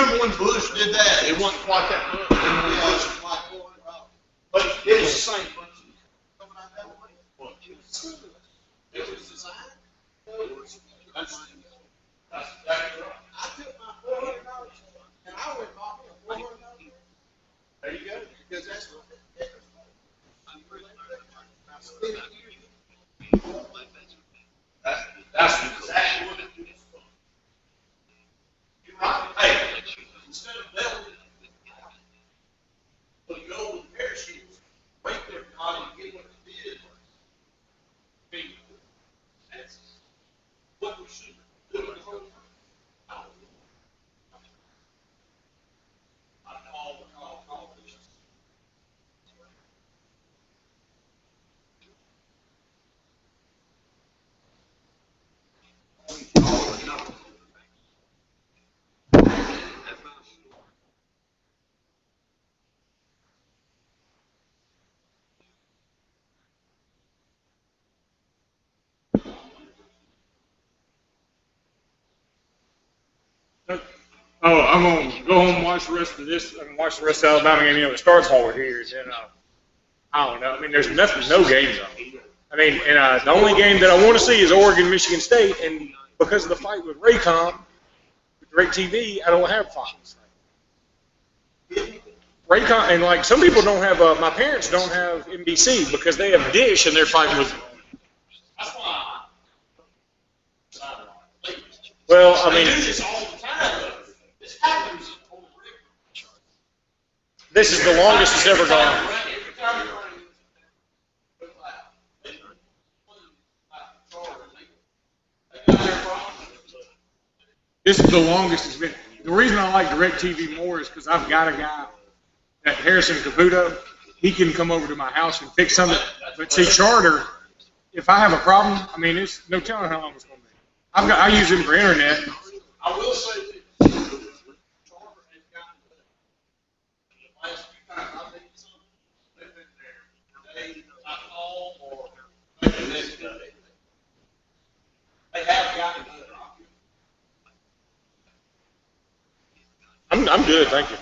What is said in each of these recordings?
remember when Bush did that? It wasn't quite that much. But it was the same principle. It was designed. That's exactly right. I took my $400 and I went and bought me a $400. There you go. Because that's what it is. That's exactly what it is. You're right. Hey, instead of belting, put a gold with parachutes, wait there for God and get what it did. That's what we should do the whole time. I call this. Oh, I'm going to go home and watch the rest of this and watch the rest of the Alabama game. You know, it starts while we're here. And, I don't know. I mean, there's no games on. I mean, and the only game that I want to see is Oregon, Michigan State. And because of the fight with Raycom, with DirecTV, I don't have Fox. Raycom, and like some people don't have, my parents don't have NBC because they have Dish and they're fighting with. That's why. Well, I They mean, do this all the time, though. This happens on the regular. this is the longest it's ever gone. Every time it rains, it's loud. They got their problems. This is the longest it's been. The reason I like DirecTV more is because I've got a guy, at Harrison Caputo. He can come over to my house and fix something. But see, Charter, if I have a problem, I mean, it's no telling how long it's going to be. I use him for internet. I will say this. Charter has gotten better. The last few times I've been something, they've been there for days. I call or maybe the next day. They have gotten better. I'm good, thank you.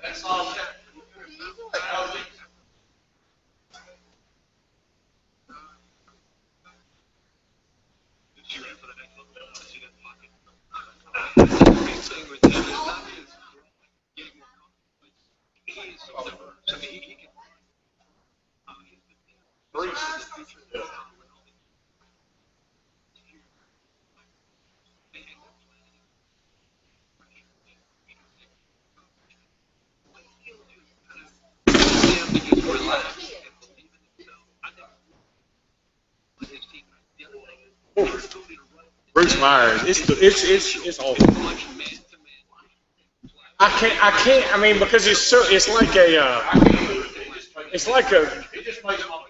That's all that. Bruce Myers. It's awful. I can't. I mean, because it's like it's like a. It just makes my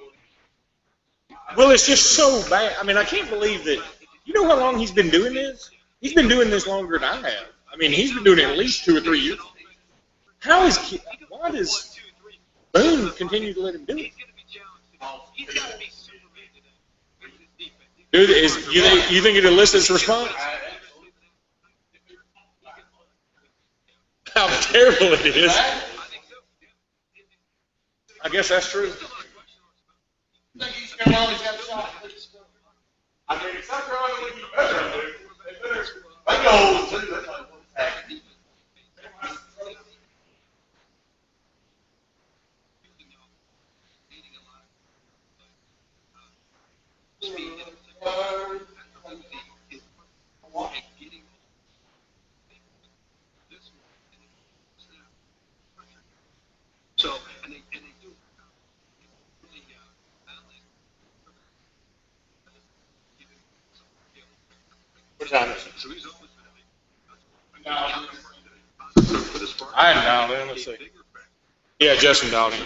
Well, it's just so bad. I mean, I can't believe that. You know how long he's been doing this? He's been doing this longer than I have. I mean, he's been doing it at least 2 or 3 years. Why does Boone continue to let him do it? Dude, you think it elicits response? How terrible it is. I guess that's true. I think he's going to always have a shot. I mean, it's not going to be better. They go too. That's like what's happening. What time is it? I hadn't dialed in. Let's see. Yeah, Justin dialed in.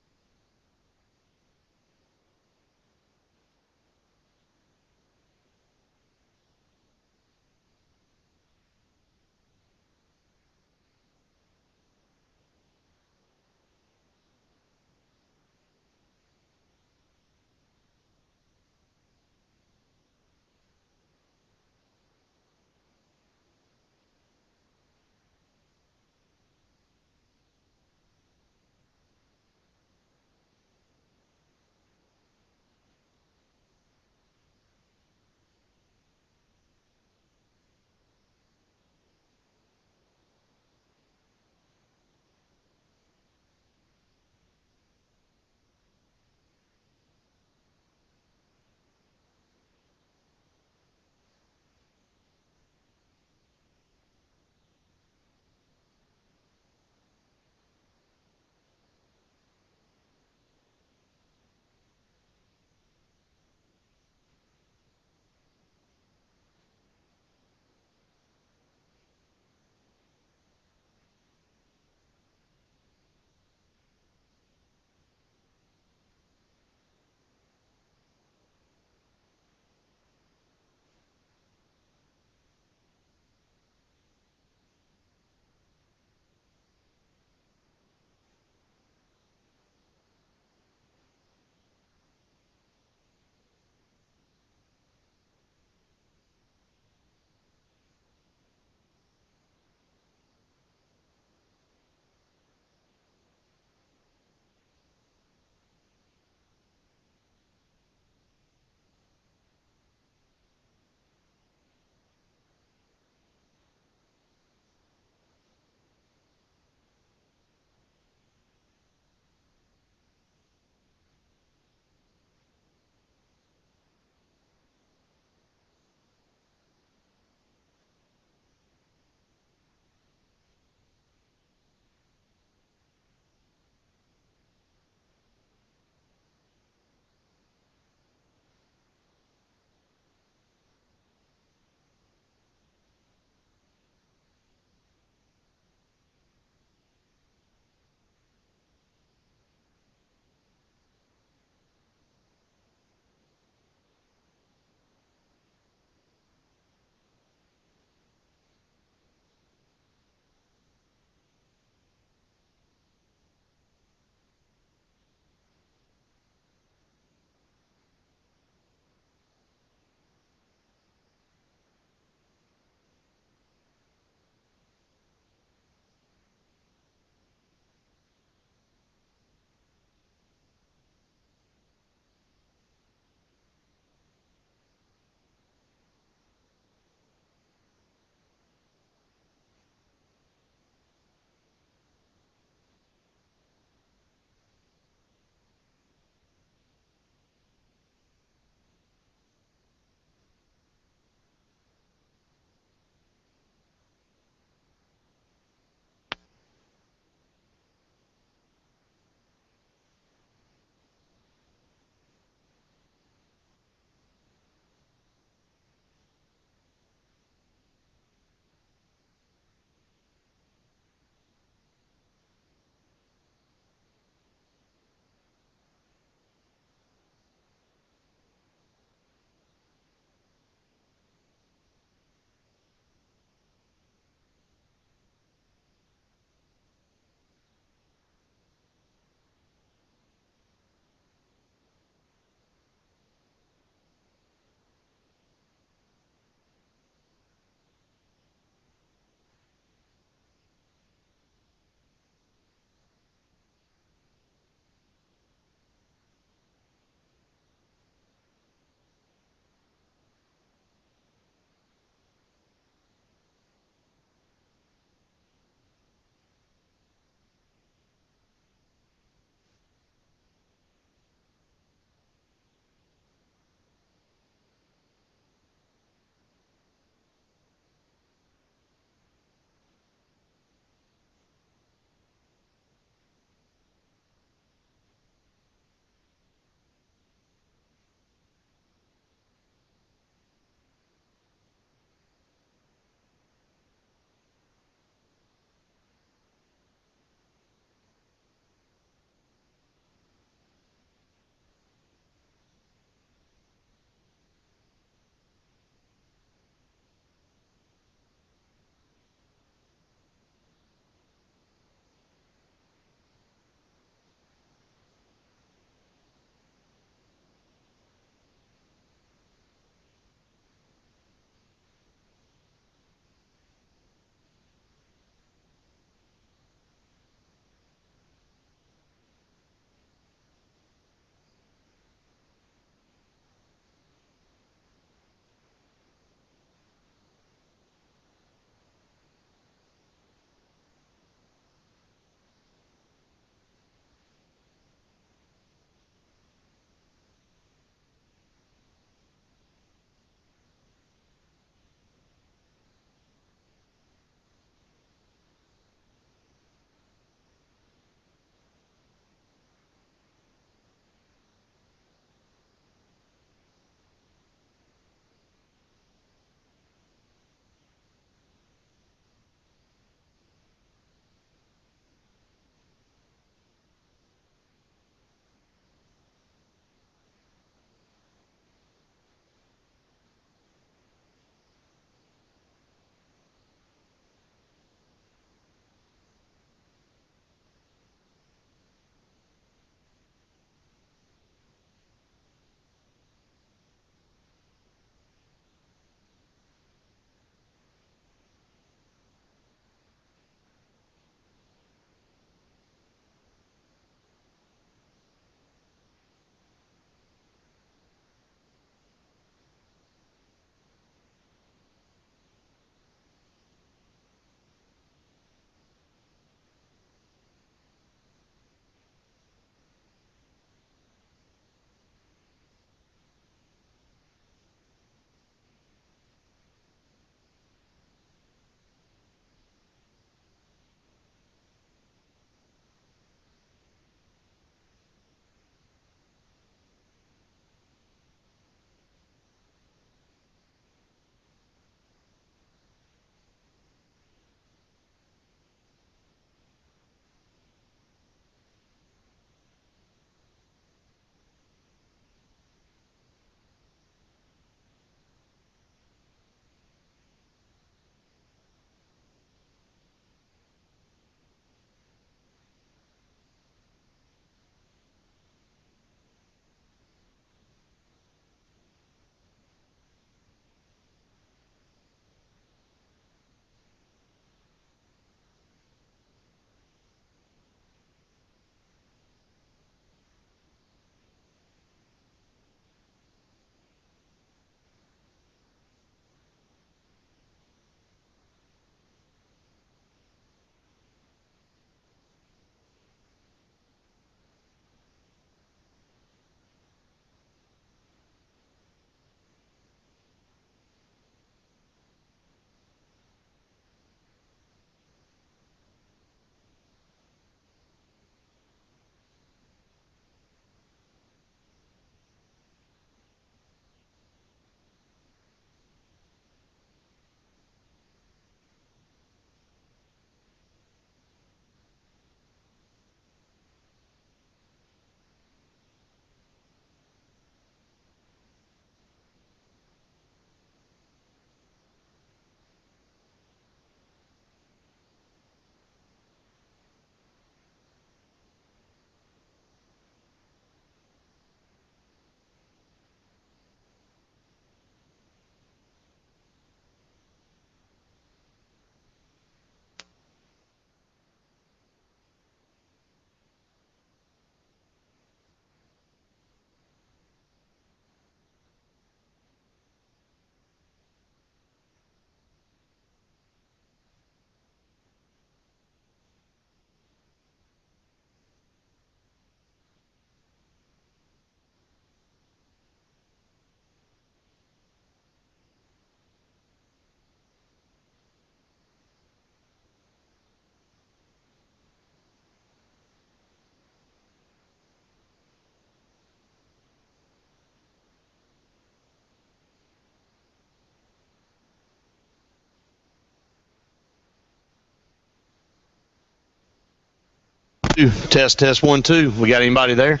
Test, test, 1, 2. We got anybody there?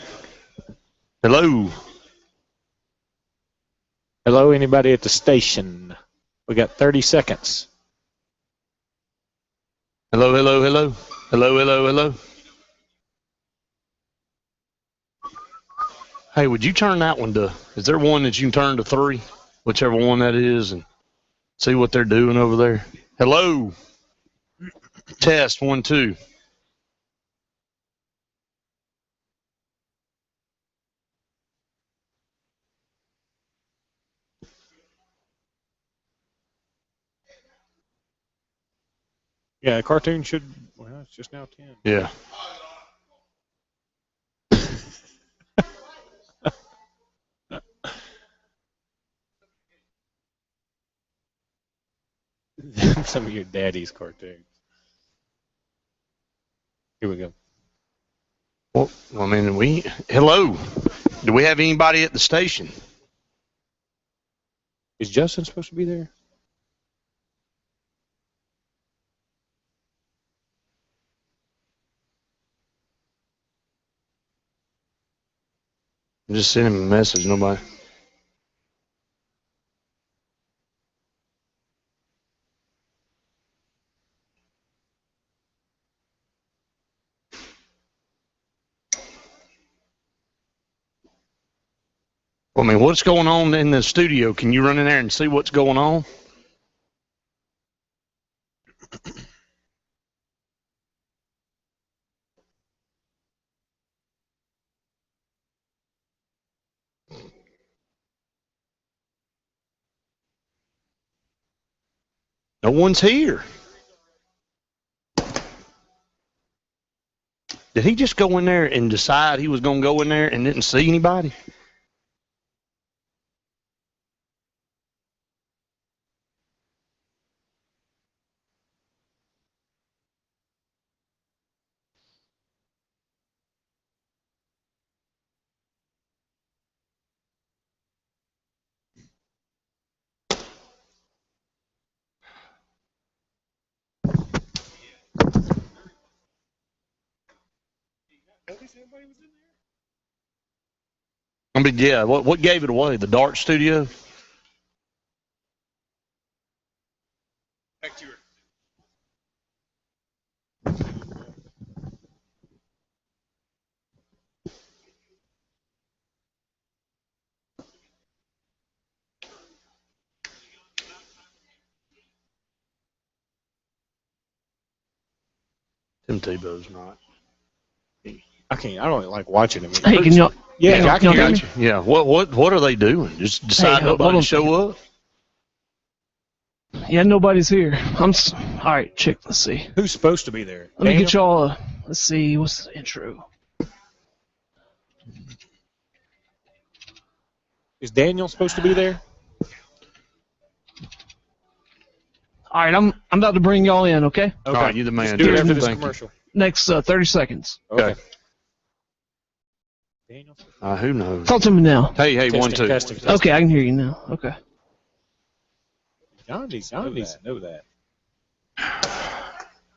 Hello. Hello, anybody at the station? We got 30 seconds. Hello, hello, hello. Hello, hello, hello. Hey, would you turn that one to, is there one that you can turn to 3? Whichever one that is, and see what they're doing over there. Hello. Test, 1, 2. Yeah, the cartoon should, well, it's just now 10. Yeah. Some of your daddy's cartoons. Here we go. Well, I mean, hello. Do we have anybody at the station? Is Justin supposed to be there? I'm just sending him a message, nobody. Well, I mean, what's going on in the studio? Can you run in there and see what's going on? No one's here. Did he just go in there and decide he was going to go in there and didn't see anybody? I mean, yeah, what gave it away? The Dart Studio? Back to your. Tim Tebow's not. I can't. I don't like watching him. Hey, can y'all? Yeah, I can hear you. Yeah, what are they doing? Just decide nobody to show up? Yeah, nobody's here. All right, check. Let's see. Who's supposed to be there? Let me Daniel? get y'all. Let's see. What's the intro? Is Daniel supposed to be there? All right, I'm about to bring y'all in. Okay. Okay. All right, you the man. Let's do it after this Thank you. commercial. Next 30 seconds. Okay. Daniel? Who knows? Talk to me now. Hey, Testing, 1, 2. testing. Okay, I can hear you now. Okay. John needs to know that.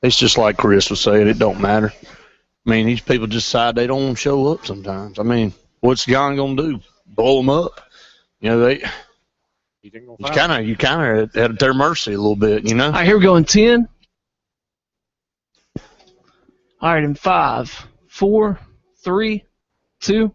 It's just like Chris was saying, it don't matter. I mean, these people just decide they don't want to show up sometimes. I mean, what's John going to do? Blow them up? You know, you kind of at their mercy a little bit, you know? All right, here we go in 10. All right, in 5, 4, 3, 2.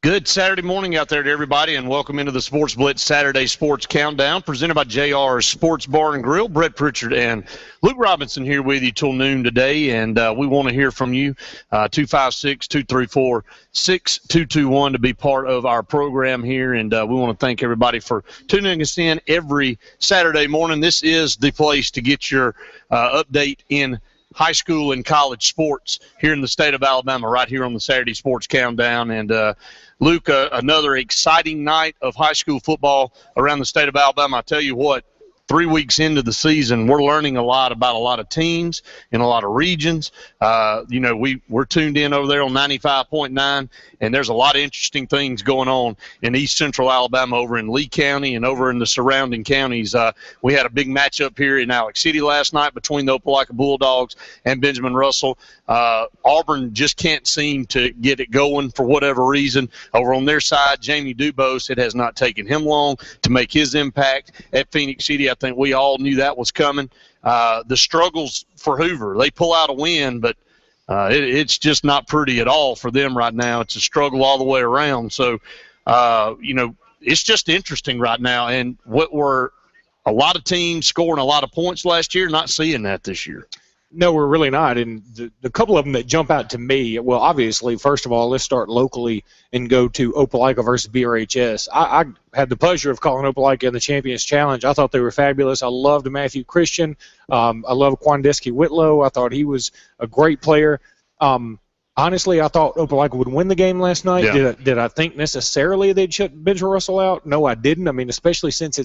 Good Saturday morning out there to everybody, and welcome into the Sports Blitz Saturday Sports Countdown, presented by JR Sports Bar and Grill. Brett Pritchard and Luke Robinson here with you till noon today, and we want to hear from you, 256-234-6221 to be part of our program here, and we want to thank everybody for tuning us in every Saturday morning. This is the place to get your update in high school and college sports here in the state of Alabama, right here on the Saturday Sports Countdown. And Luke, another exciting night of high school football around the state of Alabama. I tell you what, 3 weeks into the season, we're learning a lot about a lot of teams in a lot of regions. We're tuned in over there on 95.9, and there's a lot of interesting things going on in East Central Alabama, over in Lee County and over in the surrounding counties. We had a big matchup here in Alex City last night between the Opelika Bulldogs and Benjamin Russell. Auburn just can't seem to get it going for whatever reason. Over on their side, Jamie Dubose, it has not taken him long to make his impact at Phoenix City. I think we all knew that was coming. The struggles for Hoover, they pull out a win, but it's just not pretty at all for them right now. It's a struggle all the way around. So, it's just interesting right now. And what were a lot of teams scoring a lot of points last year, not seeing that this year. No, we're really not. And the couple of them that jump out to me, well, obviously, first of all, let's start locally and go to Opelika versus BRHS. I had the pleasure of calling Opelika in the Champions Challenge. I thought they were fabulous. I loved Matthew Christian. I love Quandeski Whitlow. I thought he was a great player. Honestly, I thought Opelika would win the game last night. Yeah. Did I think necessarily they'd shut Benjamin Russell out? No, I didn't. I mean, especially since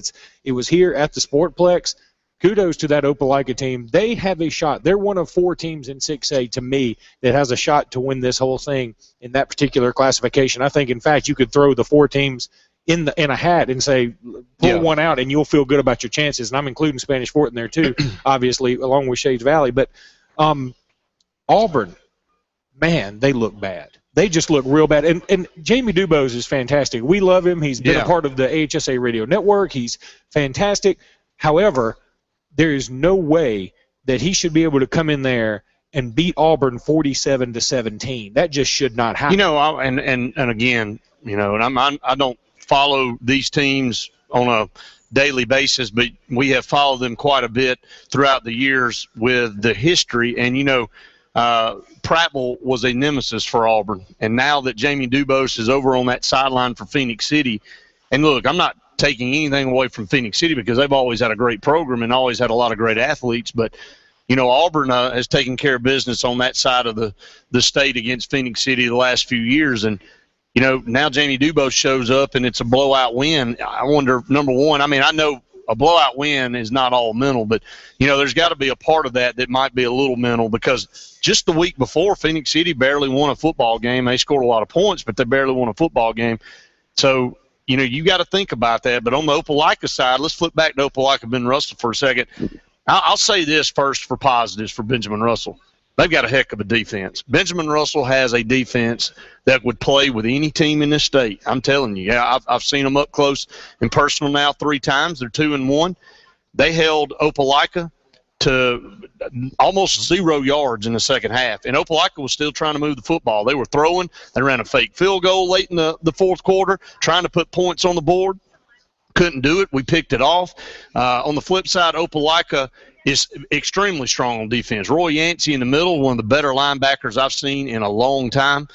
it was here at the Sportplex. Kudos to that Opelika team. They have a shot. They're one of 4 teams in 6A, to me, that has a shot to win this whole thing in that particular classification. I think, in fact, you could throw the 4 teams in a hat and say, pull one out, and you'll feel good about your chances. And I'm including Spanish Fort in there, too, obviously, along with Shades Valley. But Auburn, man, they look bad. They just look real bad. And Jamie Dubose is fantastic. We love him. He's been a part of the AHSA radio network. He's fantastic. However, there is no way that he should be able to come in there and beat Auburn 47-17. That just should not happen. And again, and I don't follow these teams on a daily basis, but we have followed them quite a bit throughout the years with the history. And Prattville was a nemesis for Auburn, and now that Jamie Dubose is over on that sideline for Phoenix City, and look, I'm not taking anything away from Phoenix City because they've always had a great program and always had a lot of great athletes. But, Auburn has taken care of business on that side of the state against Phoenix City the last few years. And, now Jamie Dubose shows up and it's a blowout win. I wonder, number one, I know a blowout win is not all mental, but, there's got to be a part of that might be a little mental, because just the week before, Phoenix City barely won a football game. They scored a lot of points, but they barely won a football game. So, you got to think about that. But on the Opelika side, let's flip back to Opelika Ben Russell for a second. I'll say this first for positives for Benjamin Russell. They've got a heck of a defense. Benjamin Russell has a defense that would play with any team in this state. I'm telling you. Yeah, I've seen them up close and personal now 3 times. They're 2-1. They held Opelika to almost 0 yards in the second half. And Opelika was still trying to move the football. They were throwing. They ran a fake field goal late in the fourth quarter, trying to put points on the board. Couldn't do it. We picked it off. On the flip side, Opelika is extremely strong on defense. Roy Yancey in the middle, one of the better linebackers I've seen in a long time,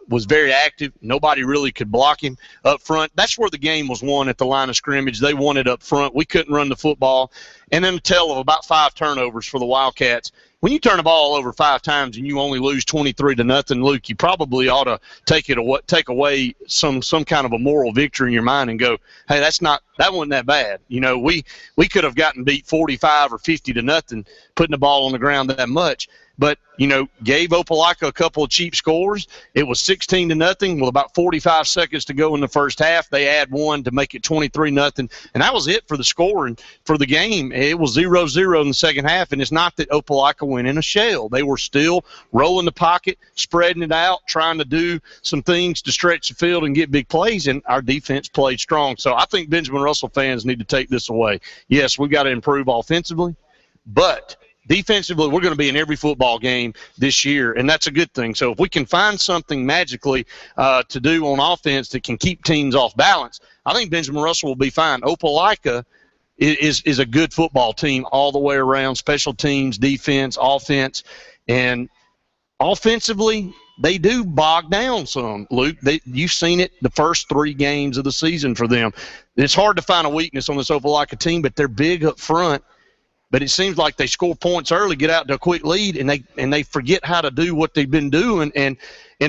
was very active. Nobody really could block him up front. That's where the game was won at the line of scrimmage. They won it up front. We couldn't run the football. And then a tale of about 5 turnovers for the Wildcats. When you turn the ball over 5 times and you only lose 23-0, Luke, you probably ought to take away some kind of a moral victory in your mind and go, hey, that wasn't that bad. We could have gotten beat 45 or 50-0 putting the ball on the ground that much. But, gave Opelika a couple of cheap scores. It was 16-0 with about 45 seconds to go in the first half. They add 1 to make it 23-0. And that was it for the score. And for the game, it was 0-0 in the second half. And it's not that Opelika went in a shell. They were still rolling the pocket, spreading it out, trying to do some things to stretch the field and get big plays. And our defense played strong. So I think Benjamin Russell fans need to take this away. Yes, we've got to improve offensively, but defensively, we're going to be in every football game this year, and that's a good thing. So if we can find something magically to do on offense that can keep teams off balance, I think Benjamin Russell will be fine. Opelika is a good football team all the way around, special teams, defense, offense, and offensively, they do bog down some, Luke. You've seen it the first 3 games of the season for them. It's hard to find a weakness on this Opelika team, but they're big up front. but it seems like they score points early, get out to a quick lead, and they forget how to do what they've been doing and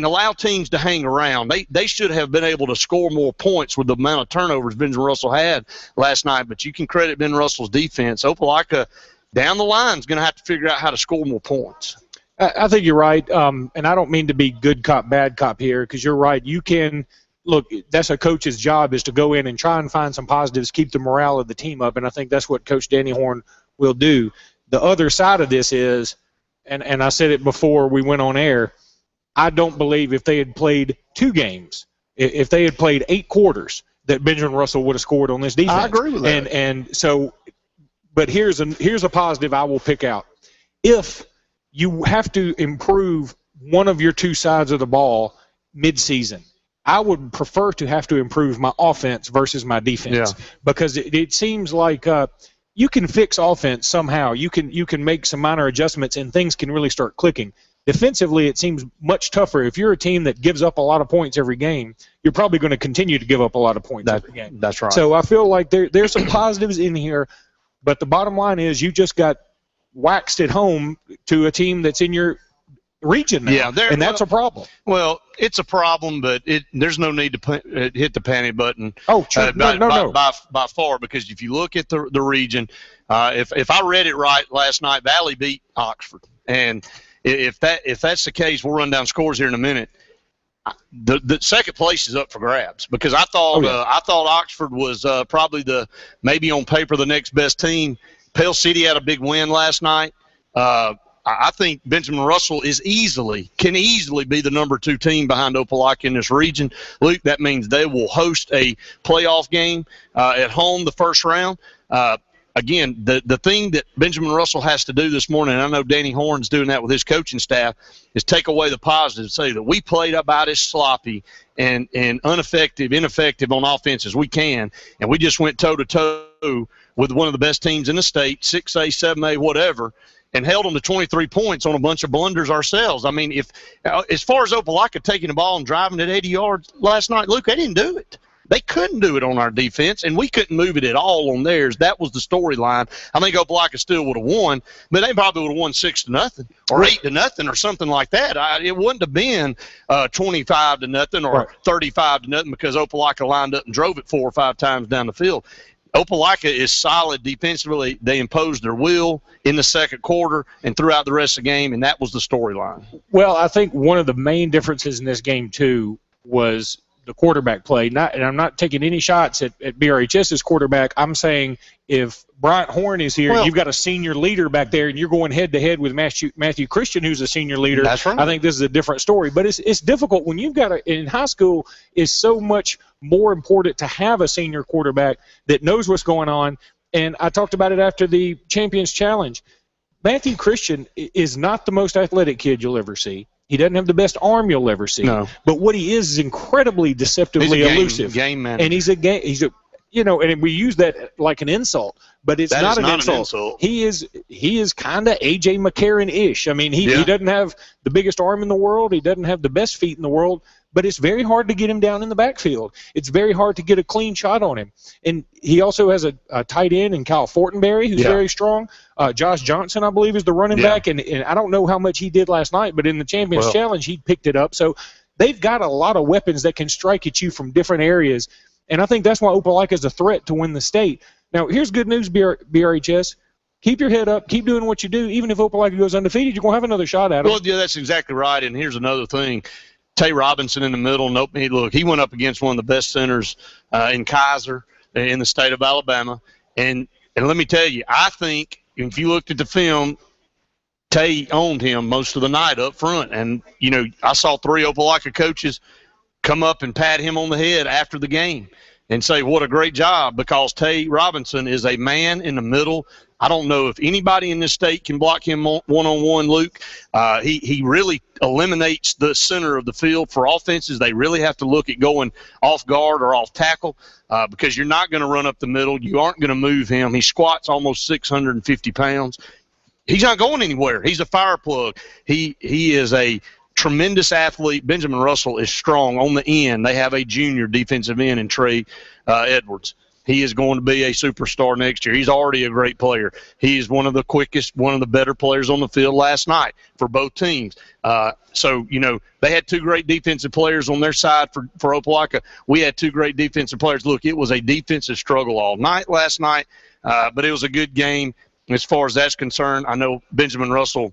allow teams to hang around. They should have been able to score more points with the amount of turnovers Benjamin Russell had last night, but you can credit Ben Russell's defense. Opelika down the line is going to have to figure out how to score more points. I think you're right, and I don't mean to be good cop, bad cop here, because you're right. You can look. That's a coach's job, is to go in and try and find some positives, keep the morale of the team up, and I think that's what Coach Danny Horn will do. The other side of this is, and I said it before we went on air, I don't believe if they had played 2 games, if they had played 8 quarters, that Benjamin Russell would have scored on this defense. I agree with that. And so, but here's a positive I will pick out. If you have to improve one of your 2 sides of the ball mid-season, I would prefer to have to improve my offense versus my defense, because it seems like you can fix offense somehow. You can make some minor adjustments and things can really start clicking. Defensively, it seems much tougher. If you're a team that gives up a lot of points every game, you're probably going to continue to give up a lot of points every game. That's right. So I feel like there's some positives in here, but the bottom line is you just got waxed at home to a team that's in your region now, and that's a problem. Well, it's a problem, but there's no need to hit the panic button. Oh, sure. No. By far, because if you look at the region, if I read it right last night, Valley beat Oxford, and if that's the case, we'll run down scores here in a minute. The second place is up for grabs, because I thought Oxford was probably maybe on paper the next best team. Pale City had a big win last night. I think Benjamin Russell can easily be the number 2 team behind Opelika in this region. Luke, that means they will host a playoff game at home the first round. Again, the thing that Benjamin Russell has to do this morning, and I know Danny Horn's doing that with his coaching staff, is take away the positives, say that we played about as sloppy and ineffective on offense as we can, and we just went toe-to-toe with one of the best teams in the state, 6A, 7A, whatever, and held them to 23 points on a bunch of blunders ourselves. I mean, as far as Opelika taking the ball and driving it 80 yards last night, Luke, they didn't do it. They couldn't do it on our defense, and we couldn't move it at all on theirs. That was the storyline. I think Opelika still would have won, but they probably would have won 6-0 or 8-0 or something like that. It wouldn't have been 25-0 or 35-0 because Opelika lined up and drove it 4 or 5 times down the field. Opelika is solid defensively. They imposed their will in the second quarter and throughout the rest of the game, and that was the storyline. Well, I think one of the main differences in this game, too, was the quarterback play. And I'm not taking any shots at BRHS's quarterback. I'm saying if Bryant Horn is here, you've got a senior leader back there, and you're going head-to-head with Matthew Christian, who's a senior leader. That's right. I think this is a different story. But it's difficult when you've got in high school, it's so much more important to have a senior quarterback that knows what's going on. And I talked about it after the Champions Challenge. Matthew Christian is not the most athletic kid you'll ever see. He doesn't have the best arm you'll ever see. No. But what he is incredibly deceptively elusive. Game manager. And he's and we use that like an insult, but it's not an insult. He is kind of A.J. McCarron-ish. I mean, he doesn't have the biggest arm in the world. He doesn't have the best feet in the world, but it's very hard to get him down in the backfield. It's very hard to get a clean shot on him. And he also has a tight end in Kyle Fortenberry, who's very strong. Josh Johnson, I believe, is the running back, and I don't know how much he did last night, but in the Champions Challenge, he picked it up. So they've got a lot of weapons that can strike at you from different areas, and I think that's why Opelika is a threat to win the state. Now, here's good news, BRHS. Keep your head up. Keep doing what you do. Even if Opelika goes undefeated, you're going to have another shot at it. Well, yeah, that's exactly right, and here's another thing. Tay Robinson in the middle. He went up against one of the best centers in Kaiser in the state of Alabama. And let me tell you, I think if you looked at the film, Tay owned him most of the night up front. And, I saw 3 Opelika coaches come up and pat him on the head after the game and say, what a great job, because Tay Robinson is a man in the middle. I don't know if anybody in this state can block him one-on-one, Luke. He really eliminates the center of the field. For offenses, they really have to look at going off guard or off tackle because you're not going to run up the middle. You aren't going to move him. He squats almost 650 pounds. He's not going anywhere. He's a fire plug. He is a tremendous athlete. Benjamin Russell is strong on the end. They have a junior defensive end in Trey Edwards. he is going to be a superstar next year. He's already a great player. He's one of the quickest, one of the better players on the field last night for both teams. So, they had two great defensive players on their side for Opelika. We had two great defensive players. Look, it was a defensive struggle all night last night, but it was a good game as far as that's concerned. I know Benjamin Russell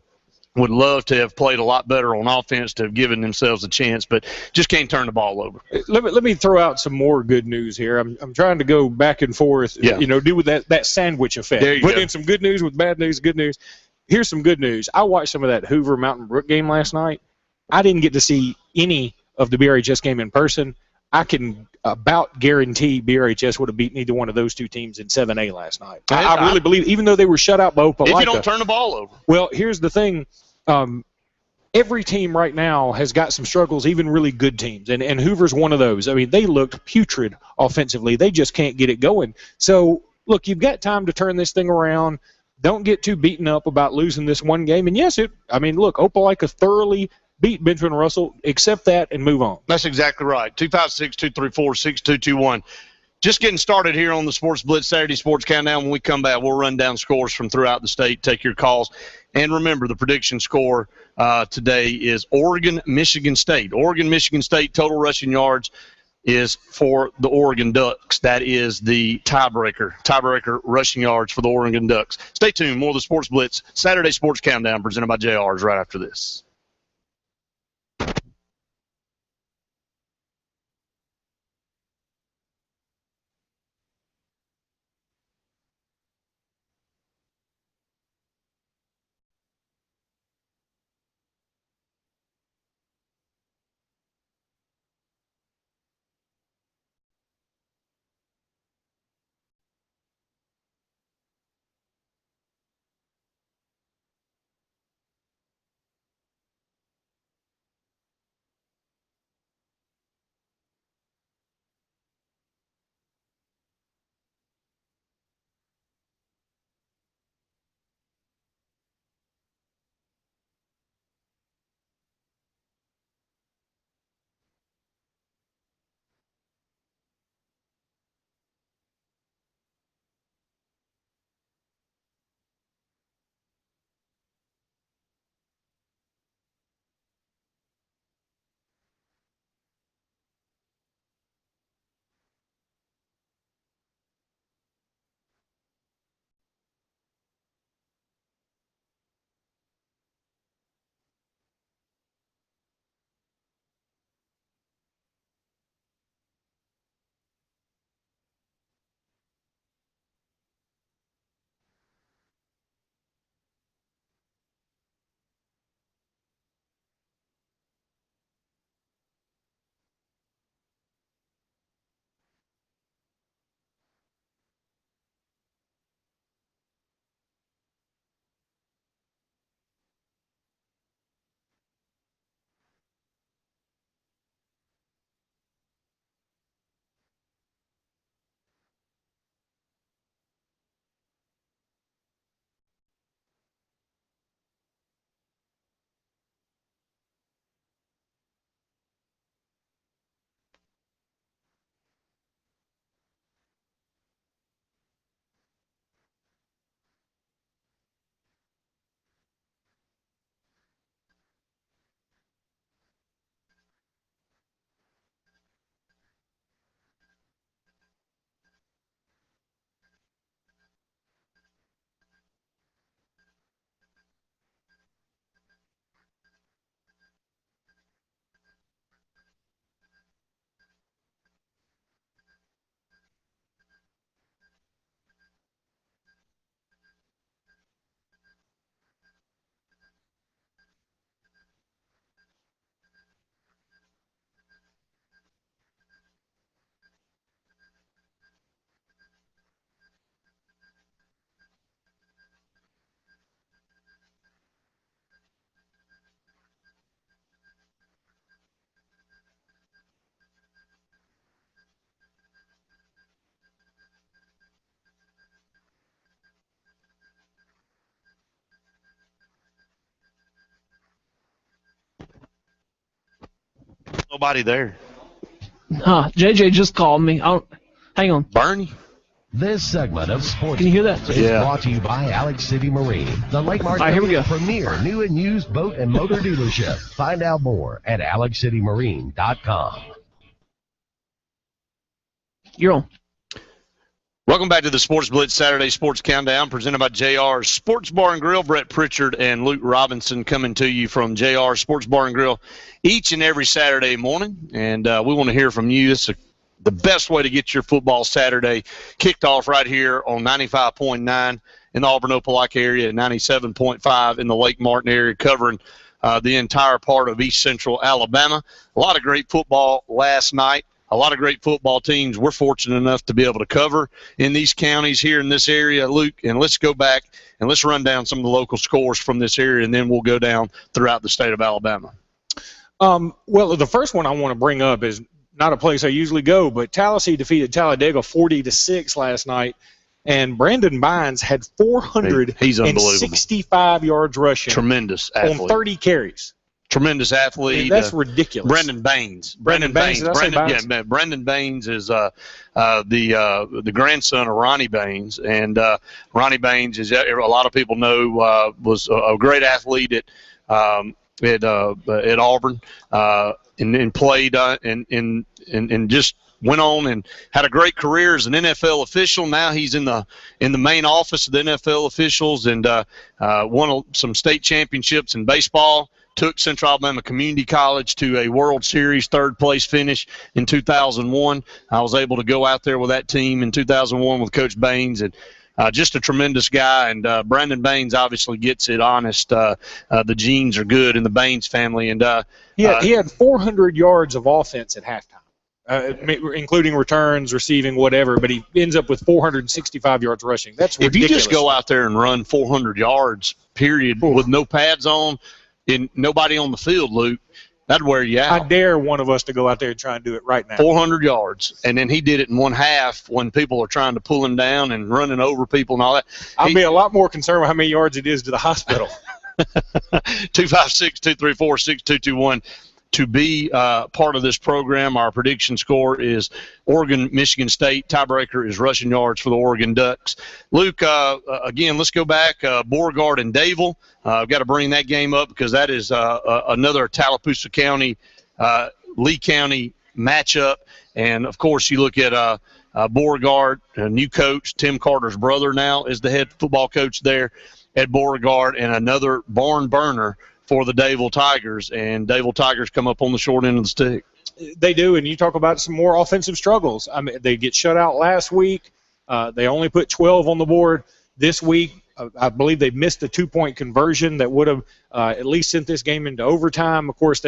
would love to have played a lot better on offense, to have given themselves a chance, but just can't turn the ball over. Let me throw out some more good news here. I'm trying to go back and forth, do with that sandwich effect. Put in some good news with bad news, good news. Here's some good news. I watched some of that Hoover Mountain Brook game last night. I didn't get to see any of the BRHS game in person. I can about guarantee BRHS would have beaten either one of those two teams in 7A last night. I really believe, even though they were shut out by Opelika. If you don't turn the ball over. Well, here's the thing. Every team right now has got some struggles, even really good teams, and Hoover's one of those. I mean, they looked putrid offensively. They just can't get it going. So, look, you've got time to turn this thing around. Don't get too beaten up about losing this one game. And, yes, look, Opelika thoroughly beat Benjamin Russell, accept that, and move on. That's exactly right. 256-234-6221. Just getting started here on the Sports Blitz Saturday Sports Countdown. When we come back, we'll run down scores from throughout the state, take your calls. And remember, the prediction score today is Oregon-Michigan State. Oregon-Michigan State total rushing yards is for the Oregon Ducks. That is the tiebreaker rushing yards for the Oregon Ducks. Stay tuned. More of the Sports Blitz Saturday Sports Countdown presented by JR's right after this. Nobody there. JJ just called me. Hang on. Bernie? This segment of Sports Can you hear that? is brought to you by Alex City Marine, the Lake Martin All right, here we go. premier new and used boat and motor dealership. Find out more at alexcitymarine.com. You're on. Welcome back to the Sports Blitz Saturday Sports Countdown, presented by JR Sports Bar and Grill. Brett Pritchard and Luke Robinson coming to you from JR Sports Bar and Grill each and every Saturday morning, and we want to hear from you. This is the best way to get your football Saturday kicked off right here on 95.9 in the Auburn Opelika area, 97.5 in the Lake Martin area, covering the entire part of East Central Alabama. A lot of great football last night. A lot of great football teams we're fortunate enough to be able to cover in these counties here in this area, Luke. And let's go back and let's run down some of the local scores from this area, and then we'll go down throughout the state of Alabama. Well, the first one I want to bring up is not a place I usually go, but Tallahassee defeated Talladega 40-6 last night, and Brandon Bynes had 465 yards rushing. Tremendous athlete. On 30 carries. Tremendous athlete. That's ridiculous. Brendan Baines. Brendan Baines is the grandson of Ronnie Baines, and Ronnie Baines, as a lot of people know, was a great athlete at Auburn, and played and just went on and had a great career as an NFL official. Now he's in the main office of the NFL officials, and won some state championships in baseball. Took Central Alabama Community College to a World Series third-place finish in 2001. I was able to go out there with that team in 2001 with Coach Baines, and just a tremendous guy. And Brandon Baines obviously gets it honest. The genes are good in the Baines family. And he had 400 yards of offense at halftime, including returns, receiving, whatever. But he ends up with 465 yards rushing. That's ridiculous. If you just go out there and run 400 yards, period, with no pads on, and nobody on the field, Luke, that'd wear you out. I dare one of us to go out there and try and do it right now. 400 yards. And then he did it in one half when people are trying to pull him down and running over people and all that. I'd be a lot more concerned with how many yards it is to the hospital. 256-234-6221. To be part of this program, our prediction score is Oregon-Michigan State. Tiebreaker is rushing yards for the Oregon Ducks. Luke, again, let's go back. Beauregard and Dayville. I've got to bring that game up because that is another Tallapoosa County, Lee County matchup. And, of course, you look at Beauregard, a new coach. Tim Carter's brother now is the head football coach there at Beauregard, and another barn burner for the Dayville Tigers, and Dayville Tigers come up on the short end of the stick. They do, and you talk about some more offensive struggles. I mean, they get shut out last week. They only put 12 on the board this week. I believe they missed a 2-point conversion that would have at least sent this game into overtime. Of course,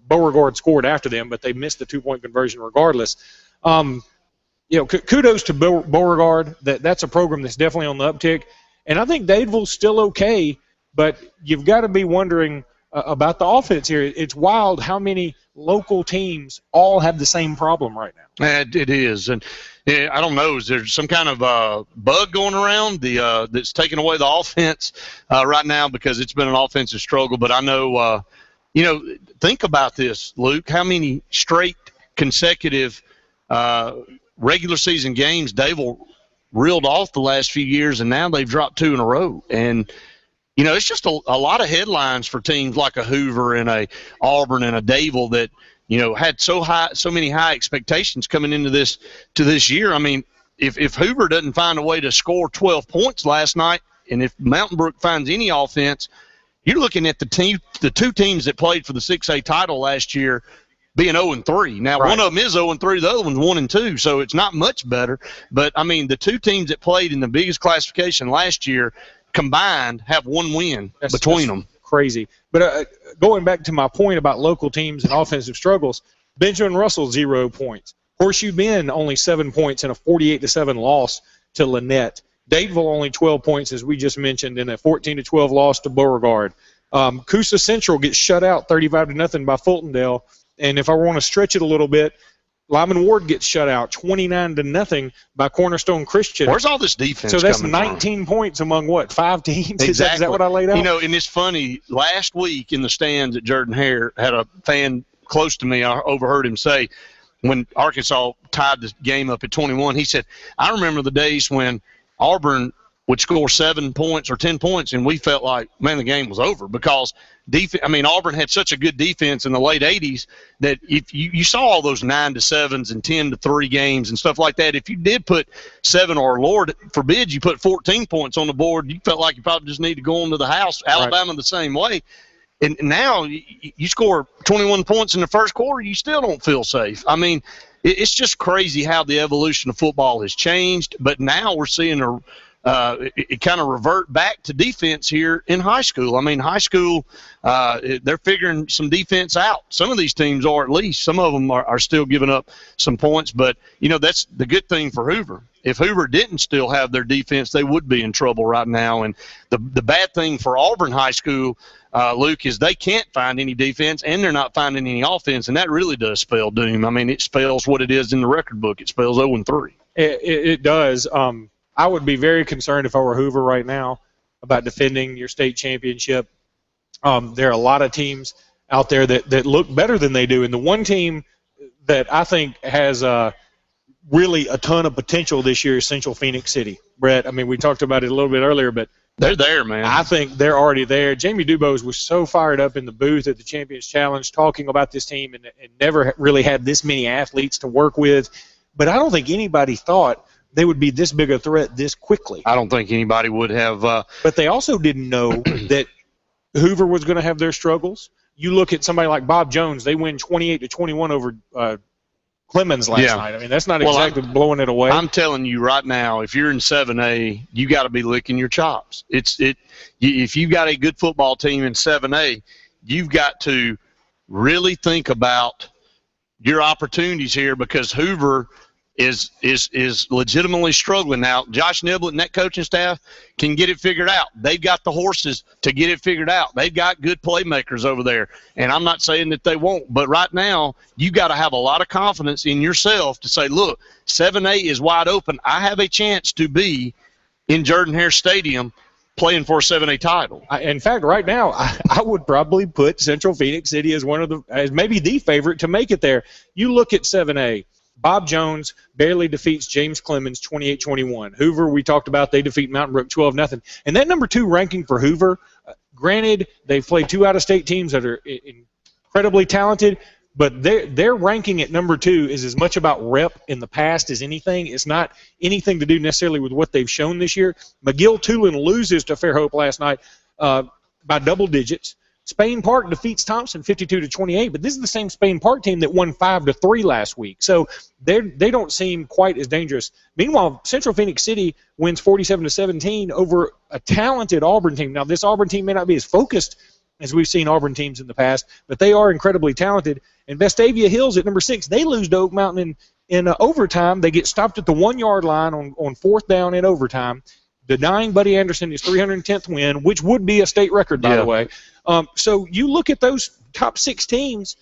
Beauregard scored after them, but they missed the 2-point conversion regardless. Kudos to Beauregard. That's a program that's definitely on the uptick, and I think Dayville's still okay. But you've got to be wondering about the offense here. It's wild how many local teams all have the same problem right now. It is. And I don't know, is there some kind of bug going around that's taking away the offense right now, because it's been an offensive struggle. But I know, think about this, Luke, how many straight consecutive regular season games Dayville reeled off the last few years, and now they've dropped 2 in a row. And it's just a lot of headlines for teams like a Hoover and a Auburn and a Dayville that, had so many high expectations coming into this year. I mean, if Hoover doesn't find a way to score 12 points last night, and if Mountain Brook finds any offense, you're looking at the 2 teams that played for the 6A title last year being 0-3. Now, right. One of them is 0-3, the other one's 1-2, so it's not much better. But, I mean, the 2 teams that played in the biggest classification last year combined have 1 win between them. Crazy. But going back to my point about local teams and offensive struggles, Benjamin Russell 0 points. Horseshoe Bend only 7 points in a 48-7 loss to Lynette. Dadeville only 12 points, as we just mentioned, in a 14-12 loss to Beauregard. Coosa Central gets shut out 35-0 by Fultondale. And if I want to stretch it a little bit, Lyman Ward gets shut out 29-0 by Cornerstone Christian. Where's all this defense So that's coming 19 points among, 5 teams? Exactly. Is that what I laid out? And it's funny. Last week in the stands at Jordan Hare, had a fan close to me, I overheard him say, when Arkansas tied the game up at 21, he said, I remember the days when Auburn would score 7 points or 10 points, and we felt like, man, the game was over because Auburn had such a good defense in the late 80s that if you saw all those 9-7s and 10-3 games and stuff like that, if you did put 7 or, Lord forbid, you put 14 points on the board, you felt like you probably just need to go into the house. Alabama the same way. And now you score 21 points in the first quarter, you still don't feel safe. I mean, it's just crazy how the evolution of football has changed, but now we're seeing it kind of revert back to defense here in high school. I mean, high school, they're figuring some defense out. Some of these teams are, at least. Some of them are still giving up some points. But, that's the good thing for Hoover. If Hoover didn't still have their defense, they would be in trouble right now. And the bad thing for Auburn High School, Luke, is they can't find any defense and they're not finding any offense, and that really does spell doom. I mean, it spells what it is in the record book. It spells 0-3. It does. I would be very concerned if I were Hoover right now about defending your state championship. There are a lot of teams out there that look better than they do, and the one team that I think has really a ton of potential this year is Central Phoenix City. Brett, I mean, we talked about it a little bit earlier, but they're there, man. I think they're already there. Jamie Dubose was so fired up in the booth at the Champions Challenge talking about this team and never really had this many athletes to work with. But I don't think anybody thought they would be this big a threat this quickly. I don't think anybody would have. But they also didn't know that Hoover was going to have their struggles. You look at somebody like Bob Jones, they win 28-21 over Clemens last night. I mean, that's not exactly blowing it away. I'm telling you right now, if you're in 7A, you got to be licking your chops. If you've got a good football team in 7A, you've got to really think about your opportunities here because Hoover is legitimately struggling now. Josh Niblett and that coaching staff can get it figured out. They've got the horses to get it figured out. They've got good playmakers over there, and I'm not saying that they won't, but right now you got to have a lot of confidence in yourself to say, look, 7A is wide open. I have a chance to be in Jordan-Hare Stadium playing for a 7A title. In fact, right now, I would probably put Central Phoenix City as as maybe the favorite to make it there. You look at 7A. Bob Jones barely defeats James Clemens 28-21. Hoover, we talked about, they defeat Mountain Brook 12-0. And that number 2 ranking for Hoover, granted, they've played 2 out-of-state teams that are incredibly talented, but their ranking at number 2 is as much about rep in the past as anything. It's not anything to do necessarily with what they've shown this year. McGill-Tulane loses to Fairhope last night by double digits. Spain Park defeats Thompson 52-28, but this is the same Spain Park team that won 5-3 last week. So they don't seem quite as dangerous. Meanwhile, Central Phoenix City wins 47-17 over a talented Auburn team. Now, this Auburn team may not be as focused as we've seen Auburn teams in the past, but they are incredibly talented. And Vestavia Hills at number 6, they lose to Oak Mountain in overtime. They get stopped at the 1-yard line on 4th down in overtime, denying Buddy Anderson his 310th win, which would be a state record, by the way. So you look at those top 6 teams.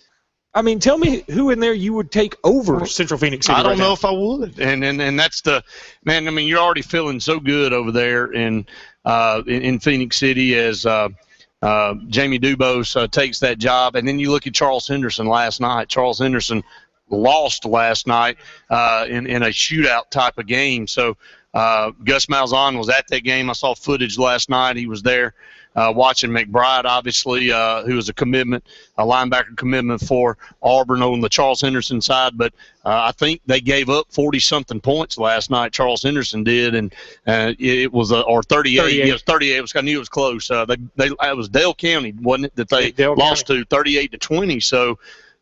I mean, tell me who in there you would take over Central Phoenix City. I don't know if I would, and that's the man. I mean, you're already feeling so good over there in Phoenix City as Jamie Dubose takes that job, and then you look at Charles Henderson last night. Charles Henderson lost last night in a shootout type of game. So Gus Malzahn was at that game. I saw footage last night. He was there. Watching McBride, obviously, who was a linebacker commitment for Auburn on the Charles Henderson side. But I think they gave up 40-something points last night. Charles Henderson did, and it was or 38. It was 38. I knew it was close. It was Dale County, wasn't it, that they lost to 38-20. So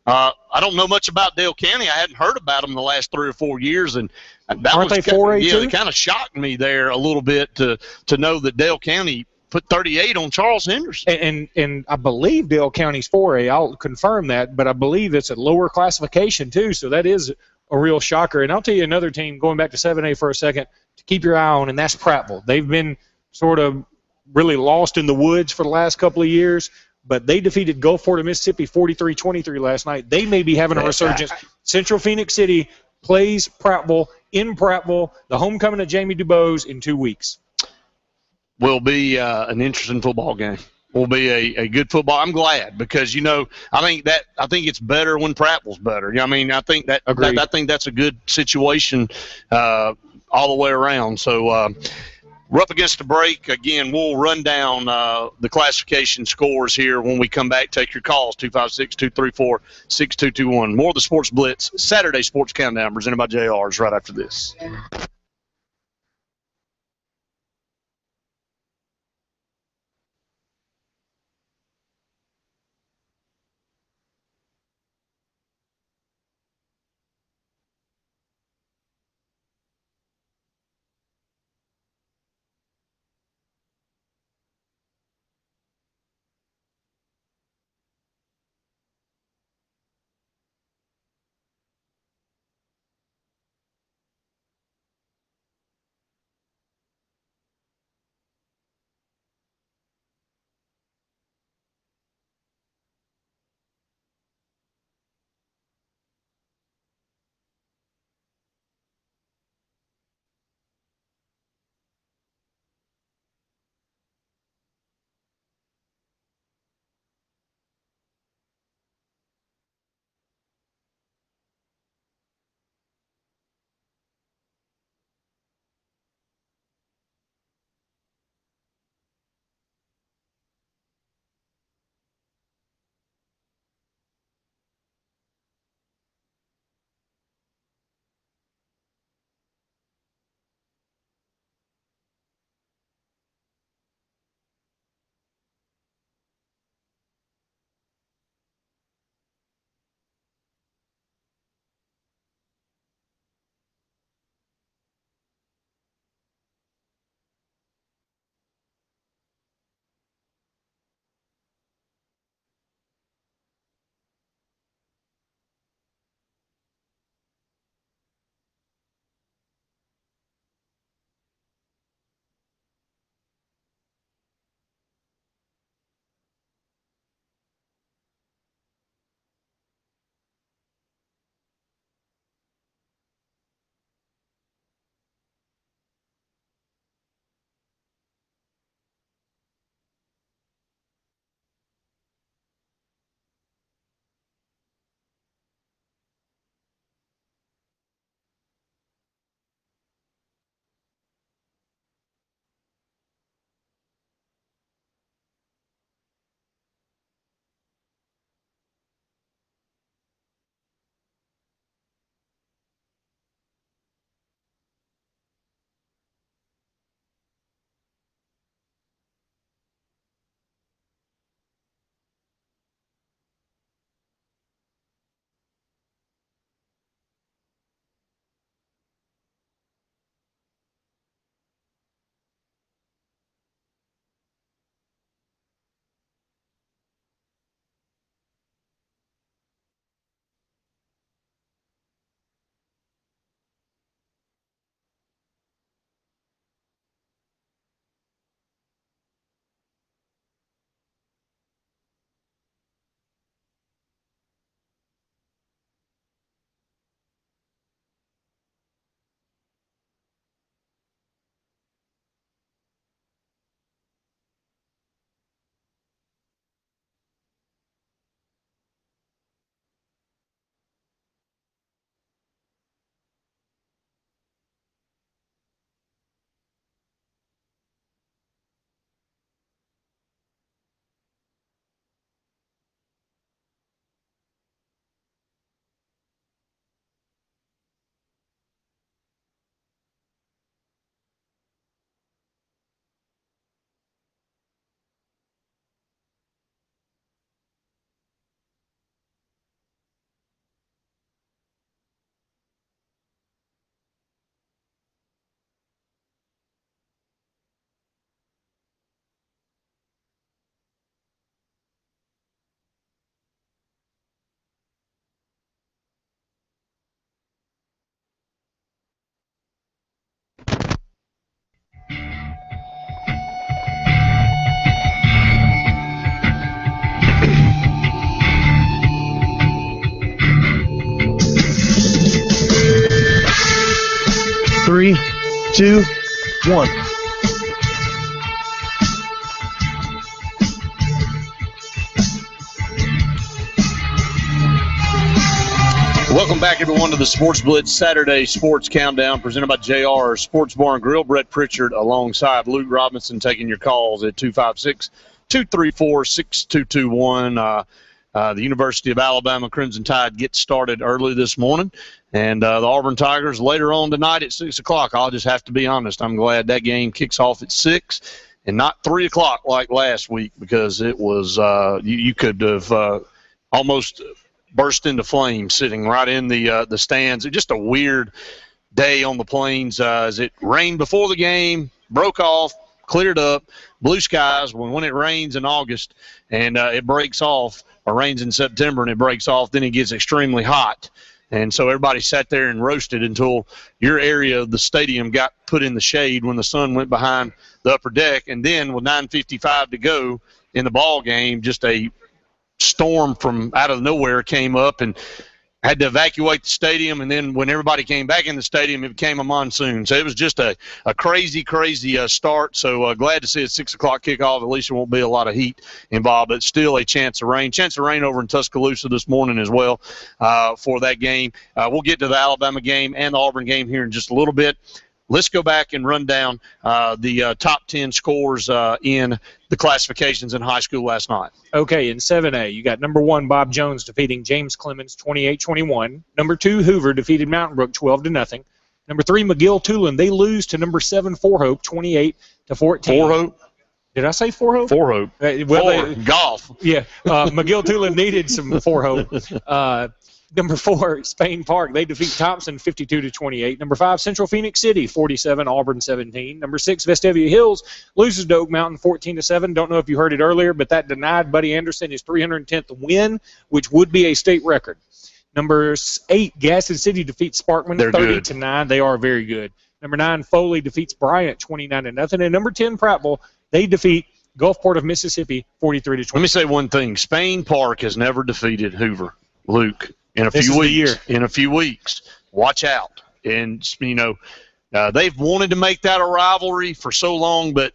I don't know much about Dale County. I hadn't heard about them the last 3 or 4 years, and that aren't they 4A too? It kind of shocked me there a little bit to know that Dale County put 38 on Charles Henderson. And I believe Dale County's 4A. I'll confirm that, but I believe it's a lower classification too, so that is a real shocker. And I'll tell you another team, going back to 7A for a second, to keep your eye on, and that's Prattville. They've been sort of really lost in the woods for the last couple of years, but they defeated Gulfport of Mississippi 43-23 last night. They may be having a resurgence. Central Phoenix City plays Prattville in Prattville, the homecoming of Jamie Dubose in 2 weeks. Will be an interesting football game. will be a good football. I'm glad because I think it's better when Prattville's better. I mean, I think that's a good situation all the way around. So we're up against the break again. We'll run down the classification scores here when we come back. Take your calls 256-234-6221. More of the Sports Blitz Saturday Sports Countdown presented by JR's right after this. Three, two, one. Welcome back, everyone, to the Sports Blitz Saturday Sports Countdown presented by JR Sports Bar and Grill. Brett Pritchard alongside Luke Robinson taking your calls at 256-234-6221. The University of Alabama Crimson Tide gets started early this morning, and the Auburn Tigers later on tonight at 6 o'clock. I'll just have to be honest. I'm glad that game kicks off at 6 and not 3 o'clock like last week, because it was you could have almost burst into flames sitting right in the stands. It's just a weird day on the Plains as it rained before the game, broke off, cleared up, blue skies. When it rains in August and it breaks off, or rains in September and it breaks off, then it gets extremely hot. And so everybody sat there and roasted until your area of the stadium got put in the shade when the sun went behind the upper deck. And then with 9:55 to go in the ball game, just a storm from out of nowhere came up and had to evacuate the stadium. And then when everybody came back in the stadium, it became a monsoon. So it was just a crazy start. So glad to see a 6 o'clock kickoff. At least there won't be a lot of heat involved, but still a chance of rain. Chance of rain over in Tuscaloosa this morning as well for that game. We'll get to the Alabama game and the Auburn game here in just a little bit. Let's go back and run down the top 10 scores in the classifications in high school last night. Okay, in 7A, you got number 1, Bob Jones defeating James Clemens 28-21. Number 2, Hoover defeated Mountain Brook 12-0. Number 3, McGill-Tulane, they lose to number 7, Fort Hope 28-14. Fort Hope? Did I say Fort Hope? Fort Hope. Golf. Yeah, McGill-Tulane needed some Fort Hope. Number 4, Spain Park, they defeat Thompson 52-28. Number 5, Central Phoenix City 47, Auburn 17. Number 6, Vestavia Hills loses to Oak Mountain 14-7. Don't know if you heard it earlier, but that denied Buddy Anderson his 310th win, which would be a state record. Number 8, Gaston City defeats Sparkman 30-9. They are very good. Number 9, Foley defeats Bryant 29-0. And number 10, Prattville, they defeat Gulfport of Mississippi 43-20. Let me say one thing. Spain Park has never defeated Hoover, Luke. In a few weeks, watch out. And they've wanted to make that a rivalry for so long, but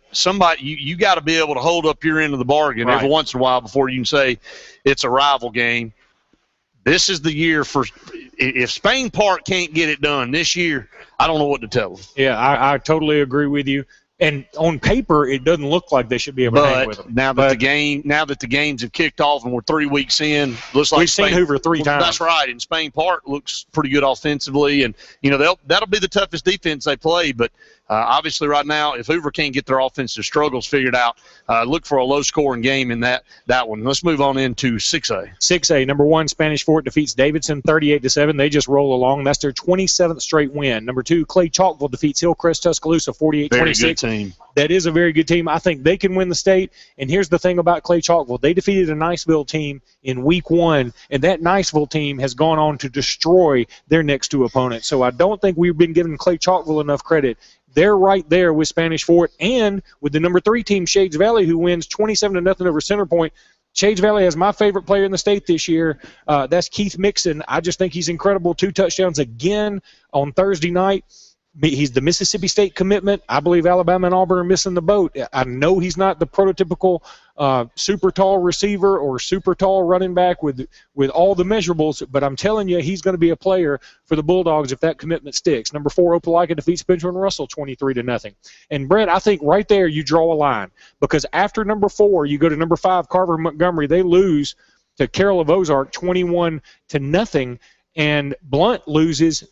you got to be able to hold up your end of the bargain every once in a while before you can say it's a rival game. This is the year for if Spain Park can't get it done this year, I don't know what to tell them. Yeah, I totally agree with you. And on paper, it doesn't look like they should be able to hang with them. Now that the games have kicked off and we're 3 weeks in, looks like we've seen Hoover 3 times. That's right. And Spain Park looks pretty good offensively, and that'll be the toughest defense they play. But obviously, right now, if Hoover can't get their offensive struggles figured out, look for a low-scoring game in that one. Let's move on into 6A. 6A, number 1, Spanish Fort defeats Davidson 38-7. They just roll along. That's their 27th straight win. Number 2, Clay Chalkville defeats Hillcrest Tuscaloosa 48-26. Very good team. That is a very good team. I think they can win the state. And here's the thing about Clay Chalkville. They defeated a Niceville team in week 1, and that Niceville team has gone on to destroy their next 2 opponents. So I don't think we've been giving Clay Chalkville enough credit. They're right there with Spanish Fort and with the number 3 team, Shades Valley, who wins 27-0 over Center Point. Shades Valley has my favorite player in the state this year. That's Keith Mixon. I just think he's incredible. 2 touchdowns again on Thursday night. He's the Mississippi State commitment. I believe Alabama and Auburn are missing the boat. I know he's not the prototypical super tall receiver or super tall running back with all the measurables, but I'm telling you, he's going to be a player for the Bulldogs if that commitment sticks. Number 4, Opelika defeats Benjamin Russell 23-0. And Brett, I think right there you draw a line, because after number 4, you go to number 5, Carver Montgomery. They lose to Carroll of Ozark 21-0, and Blunt loses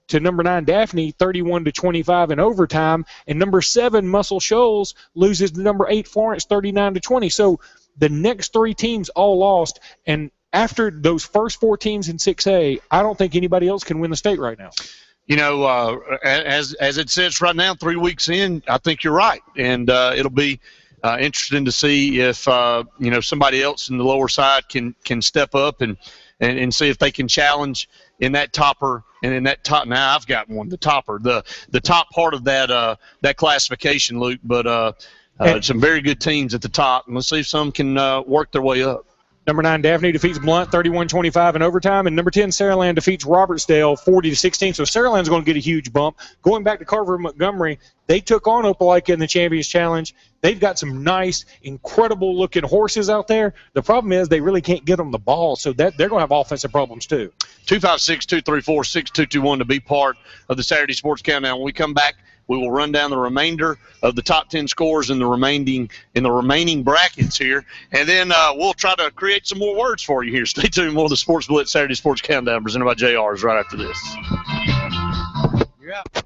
to number 9, Daphne, 31-25 in overtime. And number 7, Muscle Shoals, loses to number 8, Florence, 39-20. So the next 3 teams all lost. And after those first 4 teams in 6A, I don't think anybody else can win the state right now. As it sits right now, 3 weeks in, I think you're right. And it'll be interesting to see if, somebody else in the lower side can step up and see if they can challenge in that topper. And in that top, now I've got one, the topper, the top part of that classification, Luke. But some very good teams at the top, and let's see if some can work their way up. Number 9, Daphne defeats Blunt 31-25 in overtime. And number 10, Saraland defeats Robertsdale 40-16. So Saraland's going to get a huge bump. Going back to Carver Montgomery, they took on Opelika in the Champions Challenge. They've got some nice, incredible-looking horses out there. The problem is they really can't get them the ball, so that they're going to have offensive problems too. 256-234-6221 to be part of the Saturday Sports Countdown. When we come back, we will run down the remainder of the top 10 scores in the remaining brackets here, and then we'll try to create some more words for you here. Stay tuned. More of the Sports Blitz Saturday Sports Countdown presented by JR's right after this. You're out.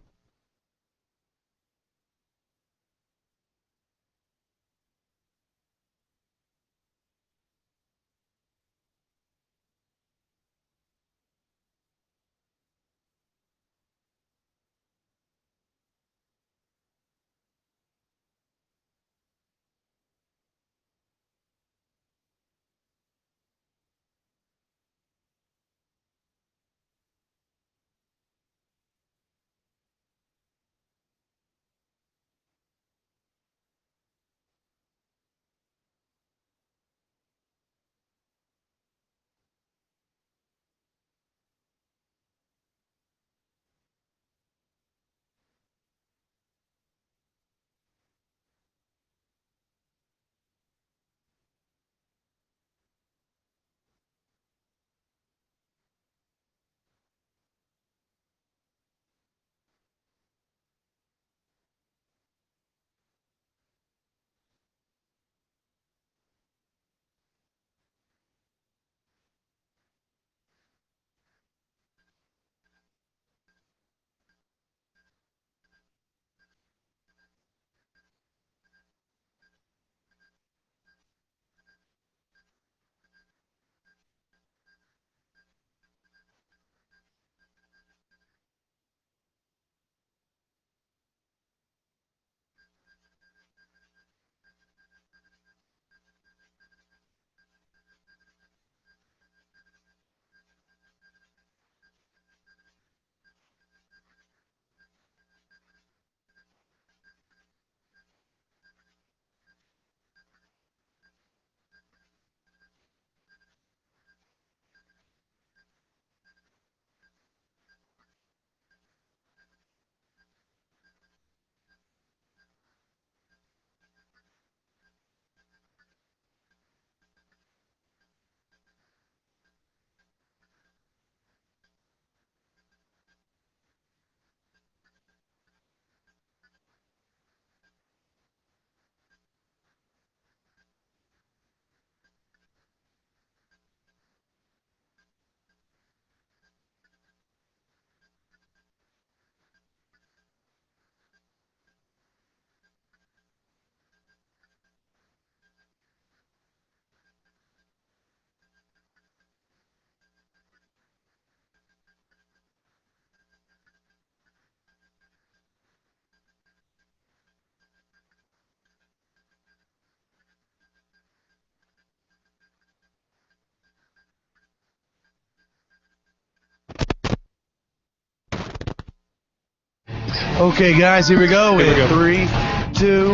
Okay, guys, here we go. Here we go. 3, 2,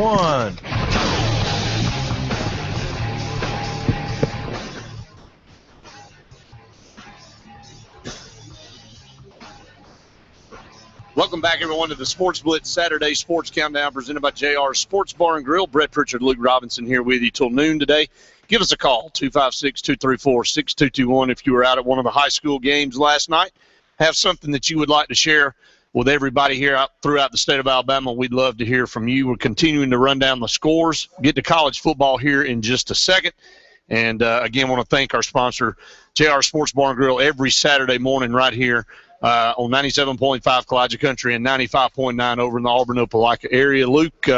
1. Welcome back, everyone, to the Sports Blitz Saturday Sports Countdown presented by JR Sports Bar and Grill. Brett Pritchard, Luke Robinson here with you till noon today. Give us a call, 256-234-6221. If you were out at one of the high school games last night, have something that you would like to share with everybody here out throughout the state of Alabama, we'd love to hear from you. We're continuing to run down the scores, get to college football here in just a second. And, again, want to thank our sponsor, JR Sports Bar and Grill, every Saturday morning right here on 97.5 Kowaliga Country and 95.9 over in the Auburn, Opelika area. Luke,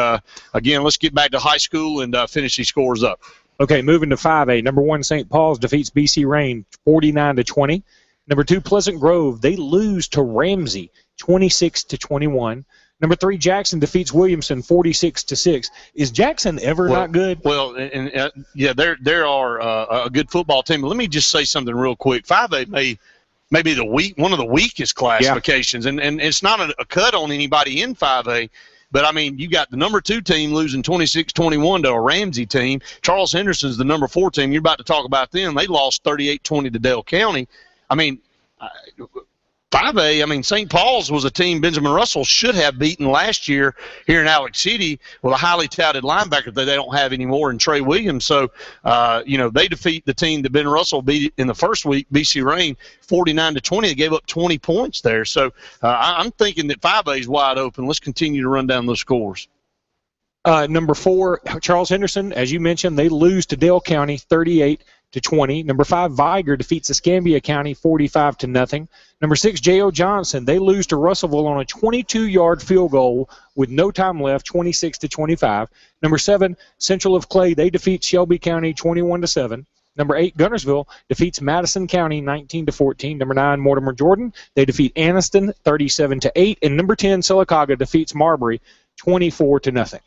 again, let's get back to high school and finish these scores up. Okay, moving to 5A. Number 1, St. Paul's defeats BC Rain 49-20. Number 2, Pleasant Grove, they lose to Ramsey 26-21. Number 3, Jackson defeats Williamson 46-6. Is Jackson ever not good? Well, yeah, there are a good football team. But let me just say something real quick. 5A may be one of the weakest classifications, and it's not a cut on anybody in 5A. But, I mean, you got the number 2 team losing 26-21 to a Ramsey team. Charles Henderson's the number 4 team. You're about to talk about them. They lost 38-20 to Dale County. I mean, 5A, I mean, St. Paul's was a team Benjamin Russell should have beaten last year here in Alex City with a highly touted linebacker that they don't have anymore in Trey Williams. So, they defeat the team that Ben Russell beat in the first week, BC Rain, 49-20. They gave up 20 points there. So, I'm thinking that 5A is wide open. Let's continue to run down those scores. Number 4, Charles Henderson, as you mentioned, they lose to Dale County 38-20. Number 5, Viger defeats Escambia County 45-0. Number 6, J.O. Johnson, they lose to Russellville on a 22-yard field goal with no time left, 26-25. Number 7, Central of Clay, they defeat Shelby County 21-7. Number 8, Guntersville defeats Madison County 19-14. Number 9, Mortimer Jordan, they defeat Anniston 37-8. And number 10, Sylacauga defeats Marbury 24-0.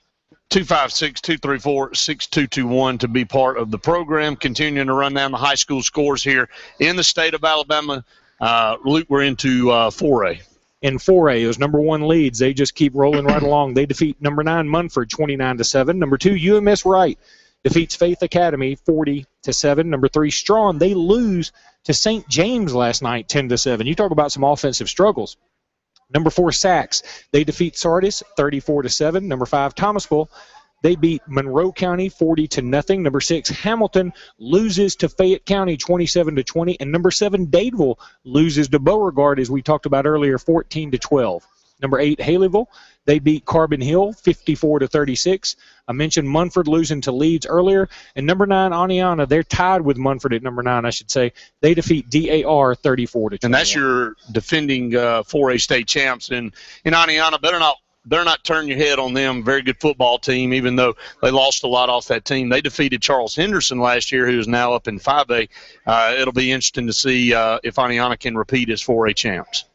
256-234-6221 to be part of the program. Continuing to run down the high school scores here in the state of Alabama. Luke, we're into 4A. In 4A, it was number 1 Leeds. They just keep rolling right along. They defeat number 9 Munford 29-7. Number 2 UMS Wright defeats Faith Academy 40-7. Number 3 Strawn, they lose to St. James last night 10-7. You talk about some offensive struggles. Number 4, Sachs, they defeat Sardis 34-7. Number 5, Thomasville, they beat Monroe County 40-0. Number 6, Hamilton loses to Fayette County 27-20. And number 7, Dadeville loses to Beauregard, as we talked about earlier, 14-12. Number 8, Haleyville, they beat Carbon Hill 54-36. I mentioned Munford losing to Leeds earlier. And number 9, Aniana, they're tied with Munford at number 9, I should say. They defeat DAR 34-21. And that's your defending 4A state champs. And Aniana, better not turn your head on them. Very good football team, even though they lost a lot off that team. They defeated Charles Henderson last year, who is now up in 5A. It'll be interesting to see if Aniana can repeat as 4A champs.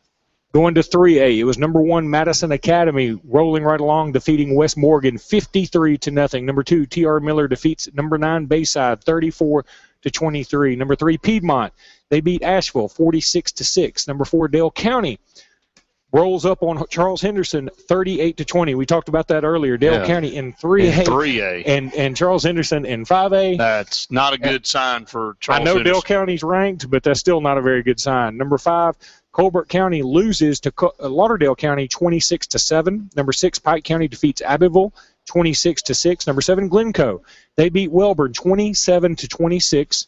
Going to 3A, it was number 1 Madison Academy rolling right along, defeating West Morgan 53-0. Number 2 T.R. Miller defeats number 9 Bayside 34-23. Number 3 Piedmont, they beat Asheville 46-6. Number 4 Dale County rolls up on Charles Henderson 38-20. We talked about that earlier. Dale County in 3A. And Charles Henderson in 5A. That's not a good sign for Charles Henderson. I know Henderson. Dale County's ranked, but that's still not a very good sign. Number 5, Colbert County loses to Lauderdale County 26-7. Number 6, Pike County defeats Abbeville 26-6. Number 7, Glencoe, they beat Welborn 27-26.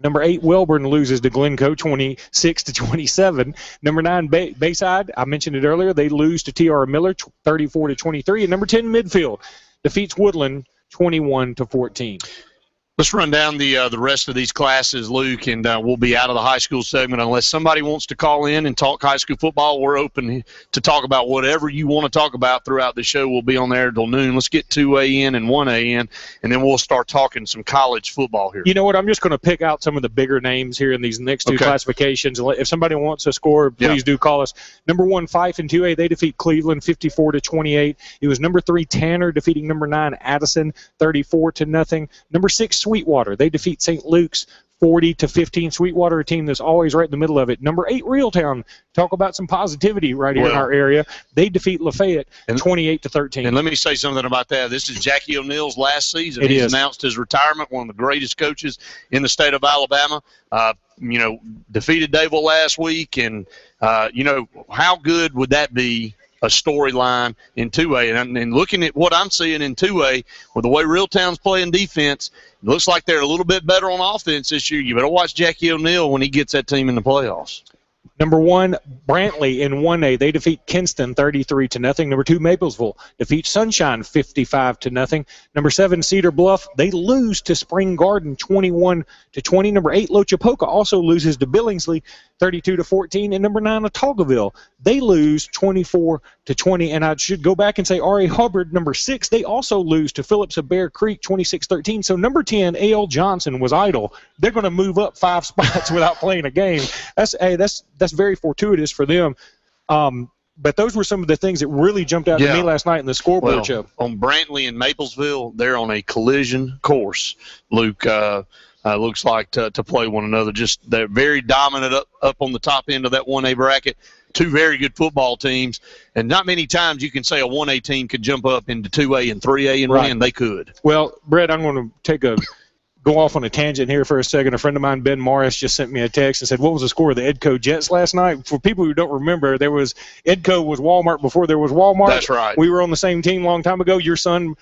Number 8, Welborn loses to Glencoe 26-27. Number 9, Bayside, I mentioned it earlier, they lose to T.R. Miller 34-23. And number 10, Midfield defeats Woodland 21-14. Let's run down the rest of these classes, Luke, and we'll be out of the high school segment. Unless somebody wants to call in and talk high school football, we're open to talk about whatever you want to talk about throughout the show. We'll be on there till noon. Let's get 2A in and 1A in, and then we'll start talking some college football here. You know what? I'm just going to pick out some of the bigger names here in these next 2 classifications. If somebody wants to score, please do call us. Number 1, Fife in 2A, they defeat Cleveland 54-28. It was number 3, Tanner defeating number 9, Addison 34-0. Number 6, Sweetwater, they defeat St. Luke's 40-15. Sweetwater, a team that's always right in the middle of it. Number 8, Reeltown, talk about some positivity right here in our area. They defeat Lafayette 28-13. And let me say something about that. This is Jackie O'Neill's last season. He's announced his retirement, one of the greatest coaches in the state of Alabama. Defeated Dadeville last week, and how good would that be? A storyline in 2A. And looking at what I'm seeing in 2A, with the way Reeltown's playing defense, it looks like they're a little bit better on offense this year. You better watch Jackie O'Neill when he gets that team in the playoffs. Number 1, Brantley in 1A. They defeat Kinston 33-0. Number 2, Maplesville defeats Sunshine 55-0. Number 7, Cedar Bluff, they lose to Spring Garden 21-20. Number 8, Lochapoka also loses to Billingsley 32-14. And number 9, Otaugaville, they lose 24-20. And I should go back and say R.A. Hubbard, number 6, they also lose to Phillips of Bear Creek 26-13. So number 10, A.L. Johnson was idle. They're going to move up 5 spots without playing a game. That's very fortuitous for them. But those were some of the things that really jumped out to me last night in the scoreboard show. On Brantley and Maplesville, they're on a collision course, Luke. looks like, to play one another. Just they're very dominant up on the top end of that 1A bracket. Two very good football teams, and not many times you can say a 1A team could jump up into 2A and 3A and win. They could. Well, Brett, I'm going to go off on a tangent here for a second. A friend of mine, Ben Morris, just sent me a text and said, what was the score of the Edco Jets last night? For people who don't remember, Edco was Walmart before there was Walmart. That's right. We were on the same team a long time ago. Your son,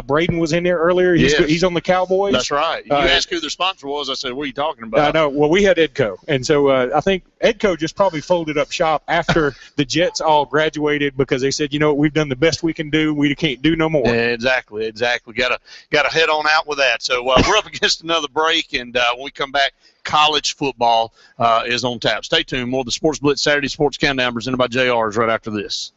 Braden, was in there earlier. He's on the Cowboys. That's right. You asked who their sponsor was. I said, what are you talking about? I know. Well, we had Edco. And so I think Edco just probably folded up shop after the Jets all graduated because they said, we've done the best we can do. We can't do no more. Yeah, exactly. Got to head on out with that. So we're up against another break, and when we come back, college football is on tap. Stay tuned. More of the Sports Blitz Saturday Sports Countdown presented by JR is right after this.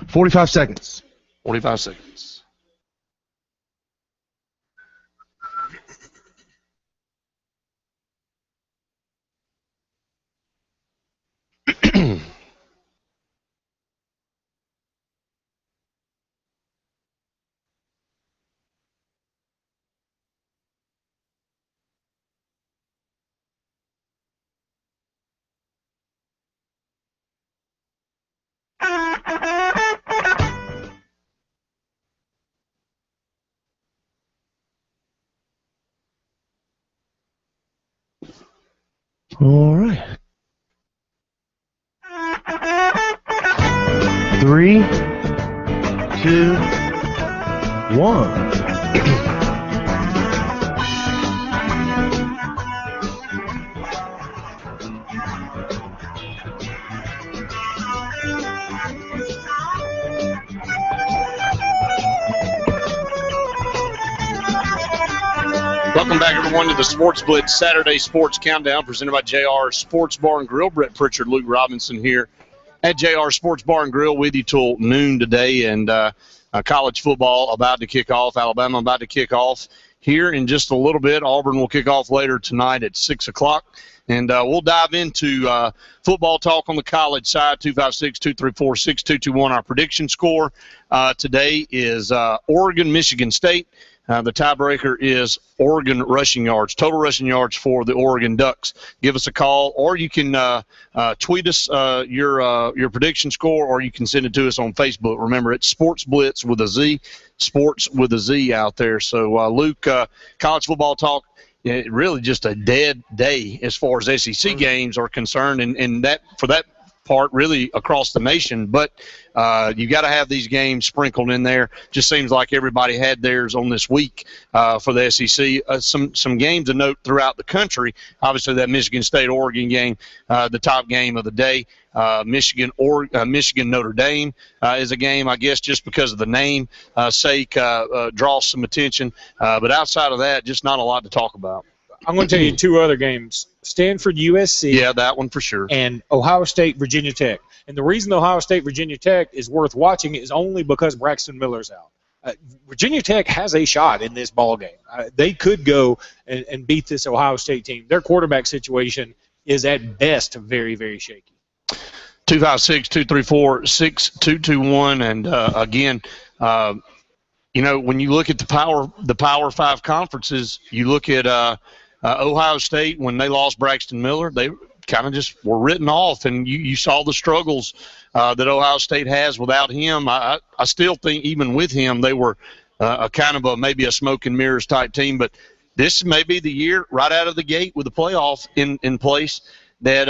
$45 seconds. 45 seconds. All right. 3, 2, 1. Welcome back, everyone, to the Sports Blitz Saturday Sports Countdown presented by JR Sports Bar and Grill. Brett Pritchard, Luke Robinson here at JR Sports Bar and Grill with you till noon today. And college football about to kick off. Alabama about to kick off here in just a little bit. Auburn will kick off later tonight at 6 o'clock. And we'll dive into football talk on the college side, 256-234-6221. Our prediction score today is Oregon-Michigan State. The tiebreaker is Oregon rushing yards, total rushing yards for the Oregon Ducks. Give us a call, or you can tweet us your prediction score, or you can send it to us on Facebook. Remember, it's Sports Blitz with a Z, Sports with a Z out there. So, Luke, college football talk, really just a dead day as far as SEC games are concerned, and that for that part really across the nation, but you got to have these games sprinkled in there. Just seems like everybody had theirs on this week for the SEC. Some games to note throughout the country. Obviously, that Michigan State-Oregon game, the top game of the day. Michigan-Notre Dame is a game, I guess, just because of the name sake, draws some attention. But outside of that, just not a lot to talk about. I'm going to tell you two other games. Stanford, USC. Yeah, that one for sure. And Ohio State, Virginia Tech. And the reason Ohio State, Virginia Tech is worth watching is only because Braxton Miller's out. Virginia Tech has a shot in this ball game. They could go and beat this Ohio State team. Their quarterback situation is at best very, very shaky. 256-234-6221. And, again, when you look at the Power 5 conferences, you look at Ohio State, when they lost Braxton Miller, they kind of just were written off, and you saw the struggles that Ohio State has without him. I still think even with him, they were a kind of maybe a smoke and mirrors type team, but this may be the year right out of the gate with the playoff in place that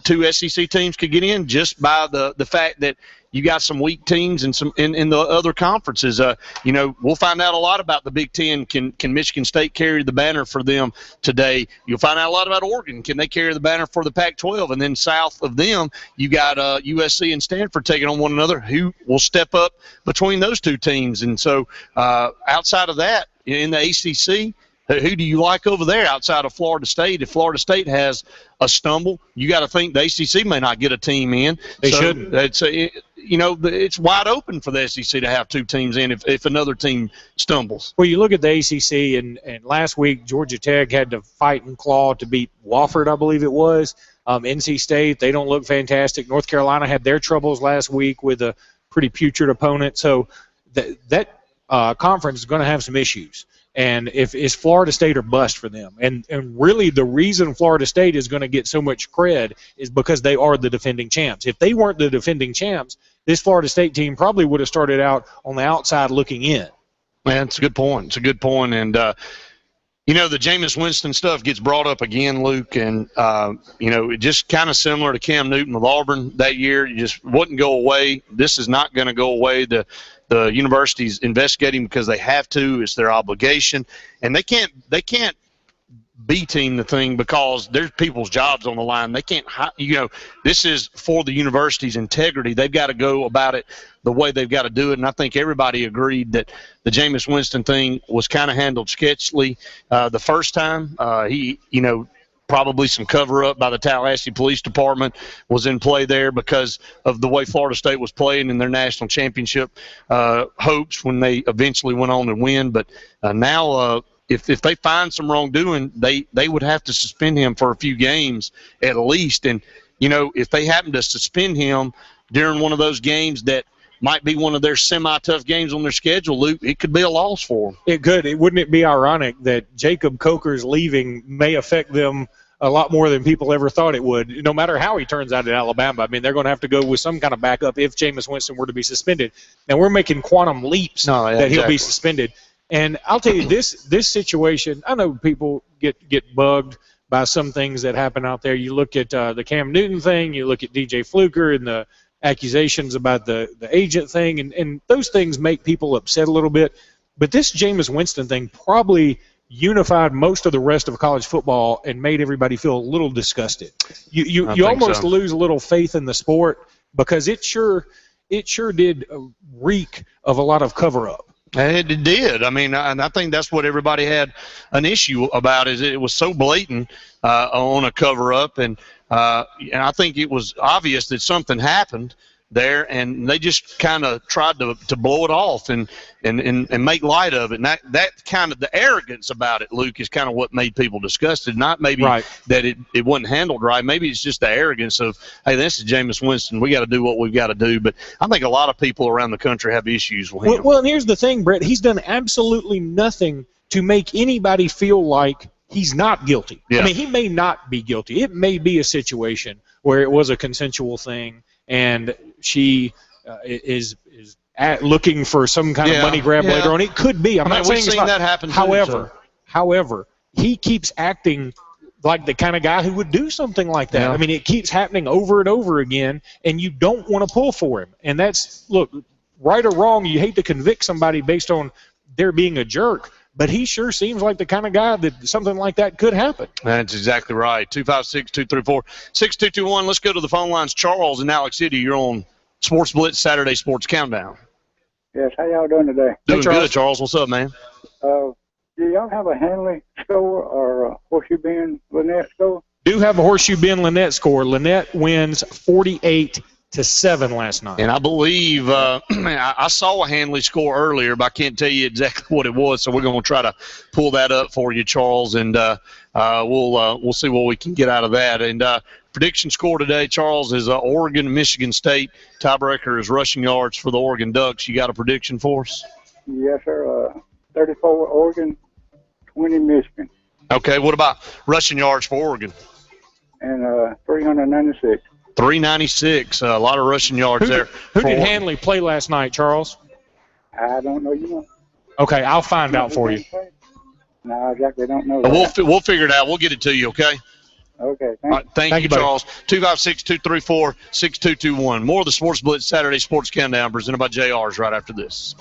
two SEC teams could get in just by the fact that you got some weak teams and some in the other conferences. We'll find out a lot about the Big Ten. Can Michigan State carry the banner for them today? You'll find out a lot about Oregon. Can they carry the banner for the Pac-12? And then south of them, you got USC and Stanford taking on one another. Who will step up between those two teams? And so outside of that, in the ACC, who do you like over there outside of Florida State? If Florida State has a stumble, you got to think the ACC may not get a team in. They shouldn't. It's wide open for the SEC to have two teams in if another team stumbles. Well, you look at the ACC, and last week Georgia Tech had to fight and claw to beat Wofford, I believe it was. NC State, they don't look fantastic. North Carolina had their troubles last week with a pretty putrid opponent. So that conference is going to have some issues. And if it's Florida State or bust for them. And really the reason Florida State is going to get so much cred is because they are the defending champs. If they weren't the defending champs, this Florida State team probably would have started out on the outside looking in. Man, it's a good point. It's a good point. And, the Jameis Winston stuff gets brought up again, Luke, and, it just kind of similar to Cam Newton with Auburn that year. It just wouldn't go away. This is not going to go away. The university's investigating because they have to. It's their obligation. And they can't B-team the thing because there's people's jobs on the line. They can't, this is for the university's integrity. They've got to go about it the way they've got to do it. And I think everybody agreed that the Jameis Winston thing was kind of handled sketchily the first time. Probably some cover-up by the Tallahassee Police Department was in play there because of the way Florida State was playing in their national championship hopes when they eventually went on and win. But now if they find some wrongdoing, they would have to suspend him for a few games at least. And, if they happen to suspend him during one of those games that might be one of their semi-tough games on their schedule, Luke, it could be a loss for them. It could. Wouldn't it be ironic that Jacob Coker's leaving may affect them a lot more than people ever thought it would, no matter how he turns out at Alabama? I mean, they're going to have to go with some kind of backup if Jameis Winston were to be suspended. Now, we're making quantum leaps that he'll be suspended. And I'll tell you, this situation, I know people get bugged by some things that happen out there. You look at the Cam Newton thing, you look at DJ Fluker and the accusations about the agent thing, and those things make people upset a little bit. But this Jameis Winston thing probably unified most of the rest of college football and made everybody feel a little disgusted. You almost lose a little faith in the sport because it sure did reek of a lot of cover-up. It did. I mean, and I think that's what everybody had an issue about, is it was so blatant on a cover-up, and I think it was obvious that something happened there, and they just kind of tried to blow it off and make light of it. And that kind of the arrogance about it, Luke, is kind of what made people disgusted. Not maybe that it wasn't handled right. Maybe it's just the arrogance of, hey, this is Jameis Winston. We got to do what we've got to do. But I think a lot of people around the country have issues with him. Well, and here's the thing, Brett. He's done absolutely nothing to make anybody feel like he's not guilty. Yeah. I mean, he may not be guilty. It may be a situation where it was a consensual thing, and she is looking for some kind of money grab later on. It could be. I'm not saying it's not. That happen too, However, he keeps acting like the kind of guy who would do something like that. Yeah. I mean, it keeps happening over and over again, and you don't want to pull for him. And that's, look, right or wrong, you hate to convict somebody based on their being a jerk, but he sure seems like the kind of guy that something like that could happen. That's exactly right. 256-234-6221. Let's go to the phone lines. Charles in Alex City, you're on Sports Blitz Saturday Sports Countdown. Yes, how y'all doing today? Doing good, Charles. What's up, man? Do y'all have a Hanley score or a Horseshoe Bend Lynette score? Do have a Horseshoe Bend Lynette score. Lynette wins 48-7 last night. And I believe I saw a Hanley score earlier, but I can't tell you exactly what it was. So we're going to try to pull that up for you, Charles, and we'll see what we can get out of that. And prediction score today, Charles, is Oregon, Michigan State. Tiebreaker is rushing yards for the Oregon Ducks. You got a prediction for us? Yes, sir. 34 Oregon, 20 Michigan. Okay. What about rushing yards for Oregon? And 396. 396. A lot of rushing yards there. Who did Hanley play last night, Charles? I don't know. You know? Okay, I'll find out for you. No, I exactly don't know. We'll figure it out. We'll get it to you, okay? Okay, All right, thank you, Charles. 256-234-6221. More of the Sports Blitz Saturday Sports Countdown presented by JR's right after this.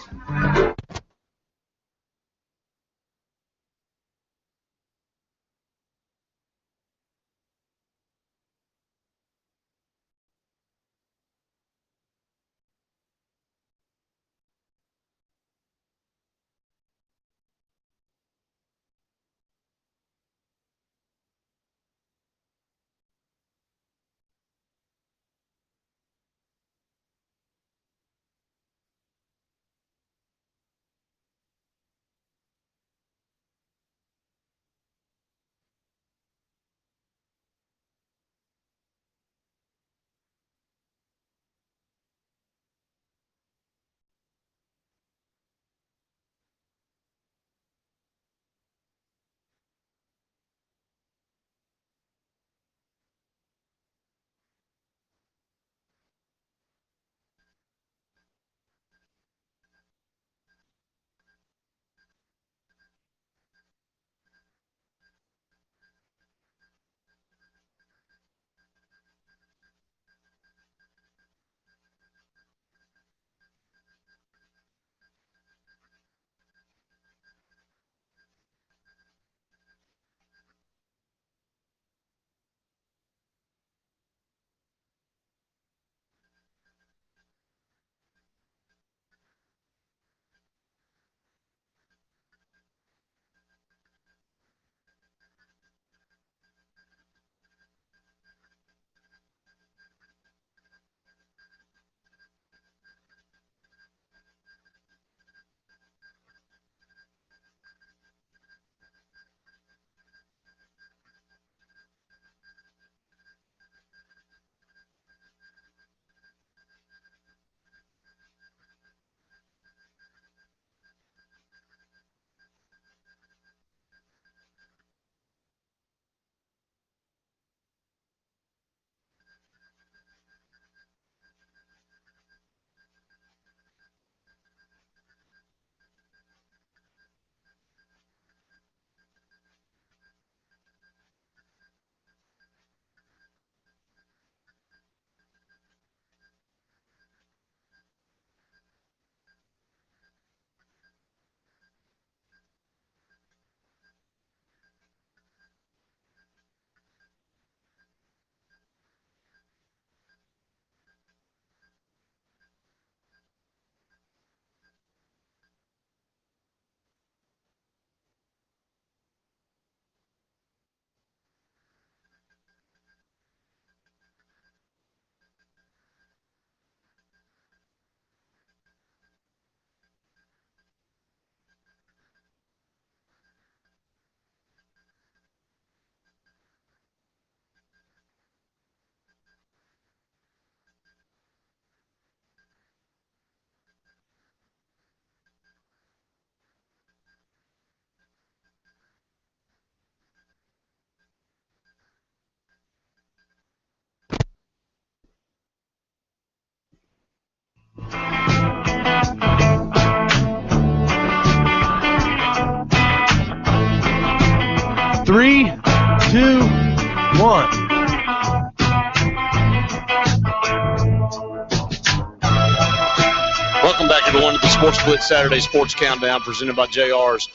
you're going to the Sports Blitz Saturday Sports Countdown presented by JR's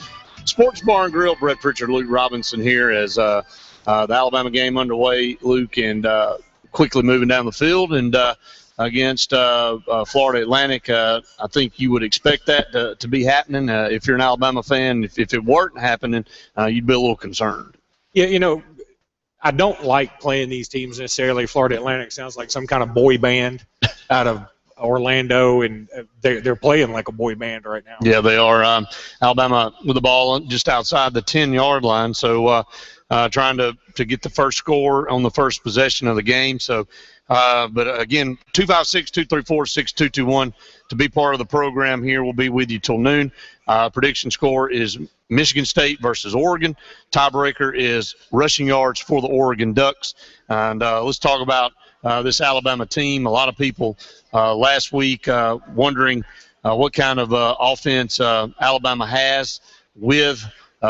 Sports Bar and Grill. Brett Pritchard, Luke Robinson here as the Alabama game underway, Luke, and quickly moving down the field and against Florida Atlantic. I think you would expect that to be happening. If you're an Alabama fan, if it weren't happening, you'd be a little concerned. Yeah, I don't like playing these teams necessarily. Florida Atlantic sounds like some kind of boy band out of Orlando, and they're playing like a boy band right now. Yeah, they are. Alabama with the ball just outside the 10-yard line, so trying to get the first score on the first possession of the game. So, but again, 256-234-6221 to be part of the program here. We'll be with you till noon. Prediction score is Michigan State versus Oregon. Tiebreaker is rushing yards for the Oregon Ducks. And let's talk about this Alabama team. A lot of people last week wondering what kind of offense Alabama has with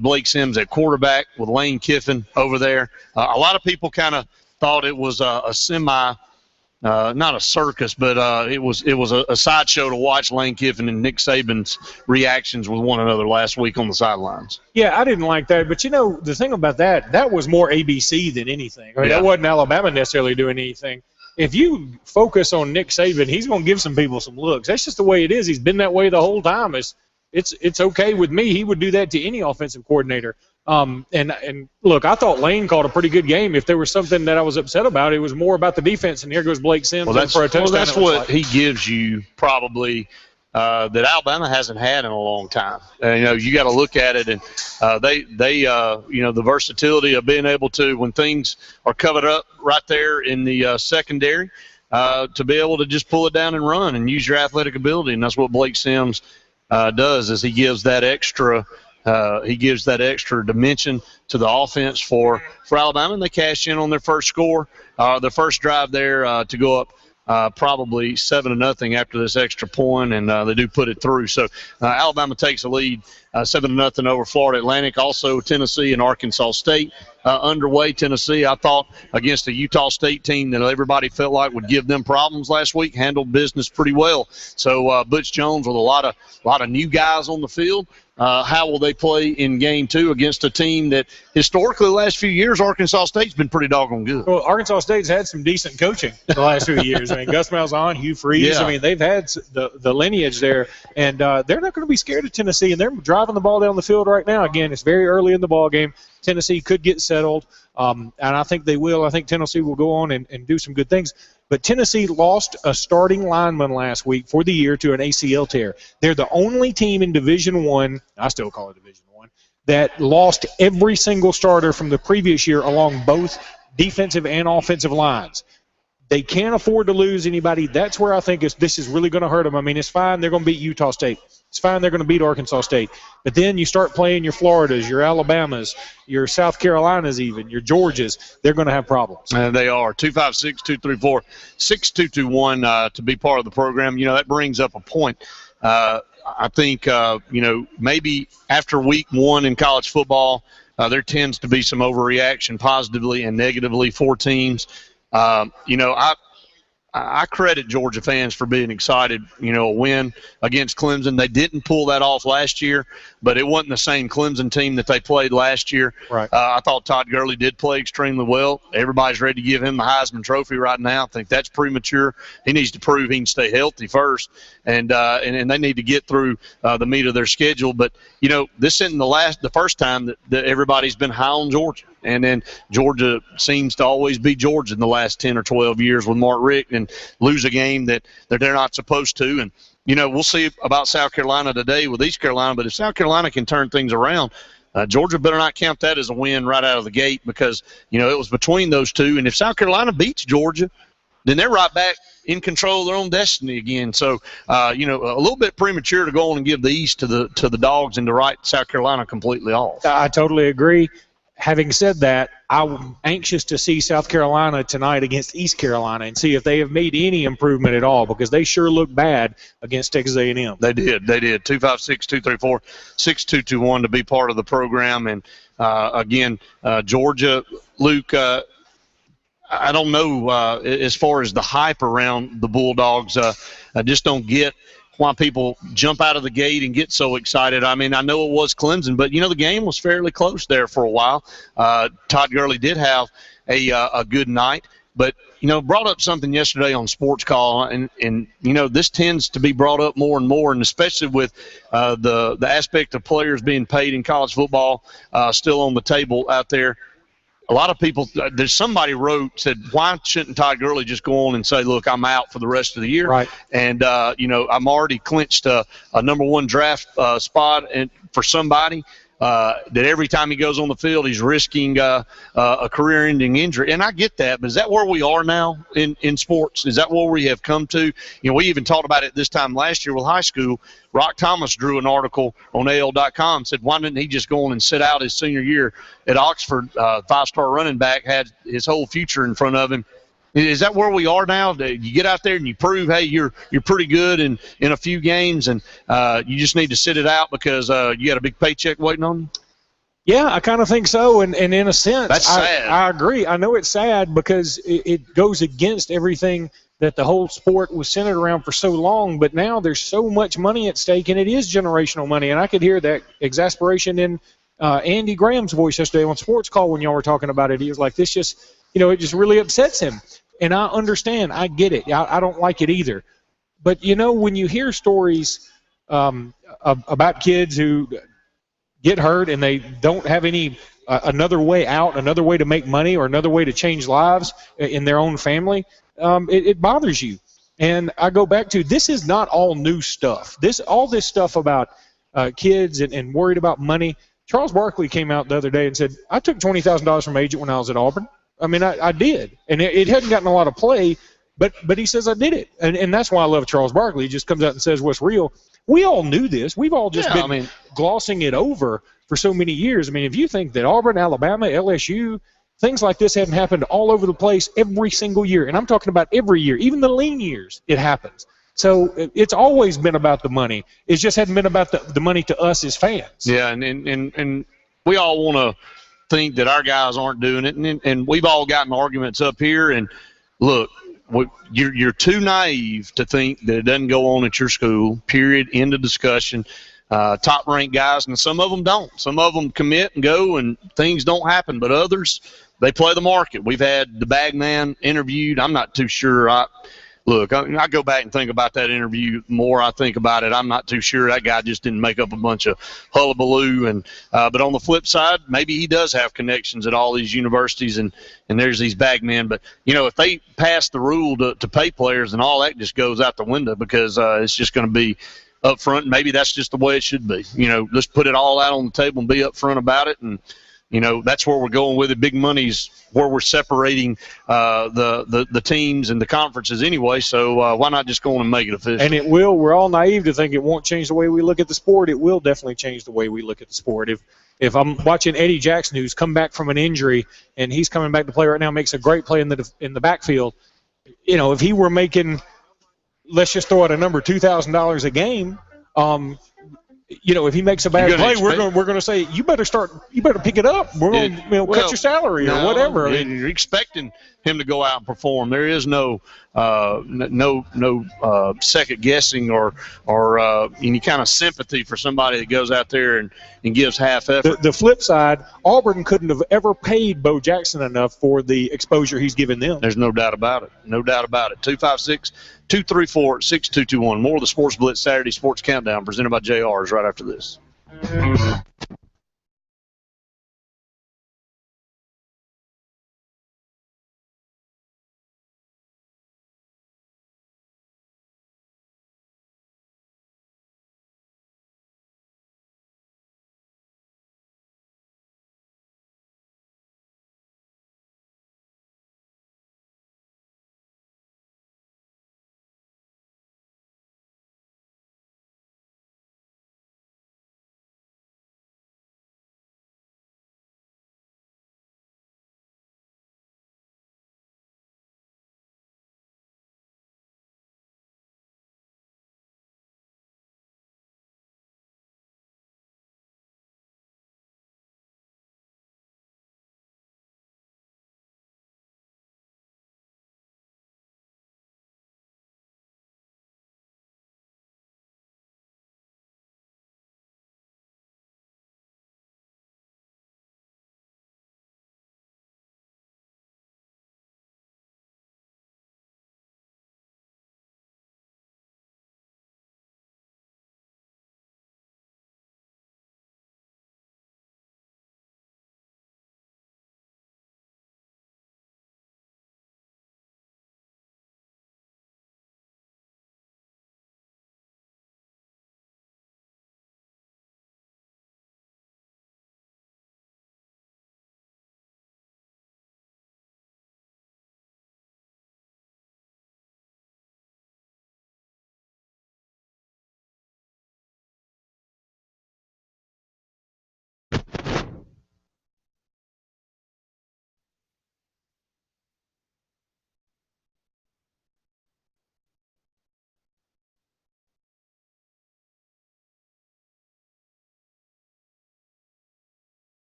Blake Sims at quarterback, with Lane Kiffin over there. A lot of people kind of thought it was a semi not a circus, but it was a sideshow to watch Lane Kiffin and Nick Saban's reactions with one another last week on the sidelines. Yeah, I didn't like that. But, the thing about that was more ABC than anything. I mean, that wasn't Alabama necessarily doing anything. If you focus on Nick Saban, he's going to give some people some looks. That's just the way it is. He's been that way the whole time. It's okay with me. He would do that to any offensive coordinator. And look, I thought Lane called a pretty good game. If there was something that I was upset about, it was more about the defense. And here goes Blake Sims for a touchdown. Well, that's what he gives you probably that Alabama hasn't had in a long time. You got to look at it, and they the versatility of being able to, when things are covered up right there in the secondary, to be able to just pull it down and run and use your athletic ability, and that's what Blake Sims does. Is he gives that extra. He gives that extra dimension to the offense for Alabama, and they cash in on their first score, their first drive there to go up probably 7-0 after this extra point, and they do put it through. So Alabama takes a lead 7-0 over Florida Atlantic. Also Tennessee and Arkansas State underway. Tennessee, I thought, against a Utah State team that everybody felt like would give them problems last week, handled business pretty well. So Butch Jones with a lot of new guys on the field. How will they play in game two against a team that historically the last few years Arkansas State's been pretty doggone good? Well, Arkansas State's had some decent coaching the last few years. I mean, Gus Malzahn, Hugh Freeze. Yeah. I mean, they've had the lineage there, and they're not going to be scared of Tennessee, and they're driving the ball down the field right now. Again, it's very early in the ball game. Tennessee could get settled, and I think they will. I think Tennessee will go on and do some good things. But Tennessee lost a starting lineman last week for the year to an ACL tear. They're the only team in Division I still call it Division I, that lost every single starter from the previous year along both defensive and offensive lines. They can't afford to lose anybody. That's where I think this is really going to hurt them. I mean, it's fine. They're going to beat Utah State. It's fine. They're going to beat Arkansas State. But then you start playing your Floridas, your Alabamas, your South Carolinas even, your Georgias. They're going to have problems. And they are. 256-234-6221 to be part of the program. That brings up a point. I think, maybe after week one in college football, there tends to be some overreaction positively and negatively for teams. I credit Georgia fans for being excited, a win against Clemson. They didn't pull that off last year, but it wasn't the same Clemson team that they played last year. Right. I thought Todd Gurley did play extremely well. Everybody's ready to give him the Heisman Trophy right now. I think that's premature. He needs to prove he can stay healthy first, and they need to get through the meat of their schedule. But, this isn't the first time that everybody's been high on Georgia. And then Georgia seems to always be Georgia in the last 10 or 12 years with Mark Richt and lose a game that they're not supposed to. And, we'll see about South Carolina today with East Carolina. But if South Carolina can turn things around, Georgia better not count that as a win right out of the gate because, it was between those two. And if South Carolina beats Georgia, then they're right back in control of their own destiny again. So, a little bit premature to go on and give the East to the Dogs and to write South Carolina completely off. I totally agree. Having said that, I'm anxious to see South Carolina tonight against East Carolina and see if they have made any improvement at all because they sure look bad against Texas A&M. They did. 256-234-6221 to be part of the program. And, again, Georgia, Luke, I don't know as far as the hype around the Bulldogs. I just don't get why people jump out of the gate and get so excited. I mean, I know it was Clemson, but, the game was fairly close there for a while. Todd Gurley did have a good night. But, brought up something yesterday on Sports Call, and this tends to be brought up more and more, and especially with the aspect of players being paid in college football still on the table out there. A lot of people, there's somebody said, why shouldn't Todd Gurley just go on and say, look, I'm out for the rest of the year? Right. And, I'm already clinched a number one draft spot for somebody. That every time he goes on the field, he's risking a career-ending injury. And I get that, but is that where we are now in sports? Is that where we have come to? We even talked about it this time last year with high school. Rock Thomas drew an article on AL.com, said, why didn't he just go on and sit out his senior year at Oxford? Five-star running back, had his whole future in front of him. Is that where we are now? You get out there and you prove, hey, you're pretty good in a few games, and you just need to sit it out because you got a big paycheck waiting on you? Yeah, I kind of think so, and in a sense, that's sad. I agree. I know it's sad because it goes against everything that the whole sport was centered around for so long, but now there's so much money at stake, and it is generational money, and I could hear that exasperation in Andy Graham's voice yesterday on Sports Call when y'all were talking about it. He was like, this just, it just really upsets him. And I understand. I get it. I don't like it either. But, when you hear stories about kids who get hurt and they don't have any another way out, another way to make money, or another way to change lives in their own family, it bothers you. And I go back to, this is not all new stuff. All this stuff about kids and worried about money. Charles Barkley came out the other day and said, I took $20,000 from agent when I was at Auburn. I mean, I did. And it hadn't gotten a lot of play, but he says I did it. And that's why I love Charles Barkley. He just comes out and says what's real. We all knew this. We've all just been glossing it over for so many years. I mean, if you think that Auburn, Alabama, LSU, things like this haven't happened all over the place every single year, and I'm talking about every year, even the lean years, it happens. So it's always been about the money. It just hadn't been about the money to us as fans. Yeah, and we all want to think that our guys aren't doing it, and we've all gotten arguments up here. And look, you're too naive to think that it doesn't go on at your school. Period. End of discussion. Top ranked guys, and some of them don't. Some of them commit and go, and things don't happen. But others, they play the market. We've had the bag man interviewed. I'm not too sure. Look, I go back and think about that interview more. I think about it. I'm not too sure that guy just didn't make up a bunch of hullabaloo. But on the flip side, maybe he does have connections at all these universities, and there's these bag men. But, if they pass the rule to pay players, and all that just goes out the window because it's just going to be up front. Maybe that's just the way it should be. Let's put it all out on the table and be up front about it. And, that's where we're going with it. Big money's where we're separating the teams and the conferences anyway. So why not just go on and make it official? And it will. We're all naive to think it won't change the way we look at the sport. It will definitely change the way we look at the sport. If I'm watching Eddie Jackson, who's come back from an injury, and he's coming back to play right now, makes a great play in the backfield. If he were making, let's just throw out a number, $2,000 a game. If he makes a bad play, we're going to say you better pick it up. We're going to cut your salary or whatever. You're expecting him to go out and perform. There is no second guessing or any kind of sympathy for somebody that goes out there and gives half effort. The flip side, Auburn couldn't have ever paid Bo Jackson enough for the exposure he's given them. There's no doubt about it. No doubt about it. 256-234-6221. More of the Sports Blitz Saturday Sports Countdown presented by JR is right after this.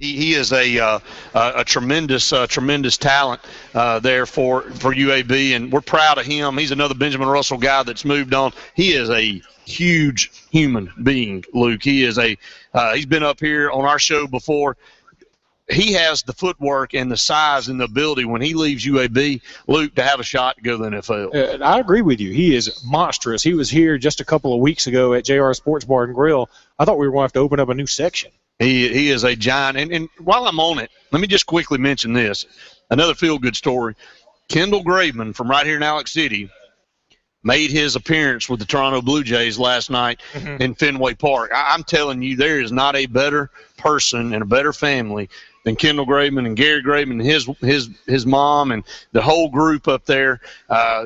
He is a tremendous talent there for UAB, and we're proud of him. He's another Benjamin Russell guy that's moved on. He is a huge human being, Luke. He is he's been up here on our show before. He has the footwork and the size and the ability when he leaves UAB, Luke, to have a shot to go to the NFL. I agree with you. He is monstrous. He was here just a couple of weeks ago at JR Sports Bar and Grill. I thought we were going to have to open up a new section. He is a giant. And while I'm on it, let me just quickly mention this. Another feel-good story. Kendall Graveman from right here in Alex City made his appearance with the Toronto Blue Jays last night in Fenway Park. I'm telling you, there is not a better person and a better family than Kendall Graveman and Gary Graveman and his mom and the whole group up there.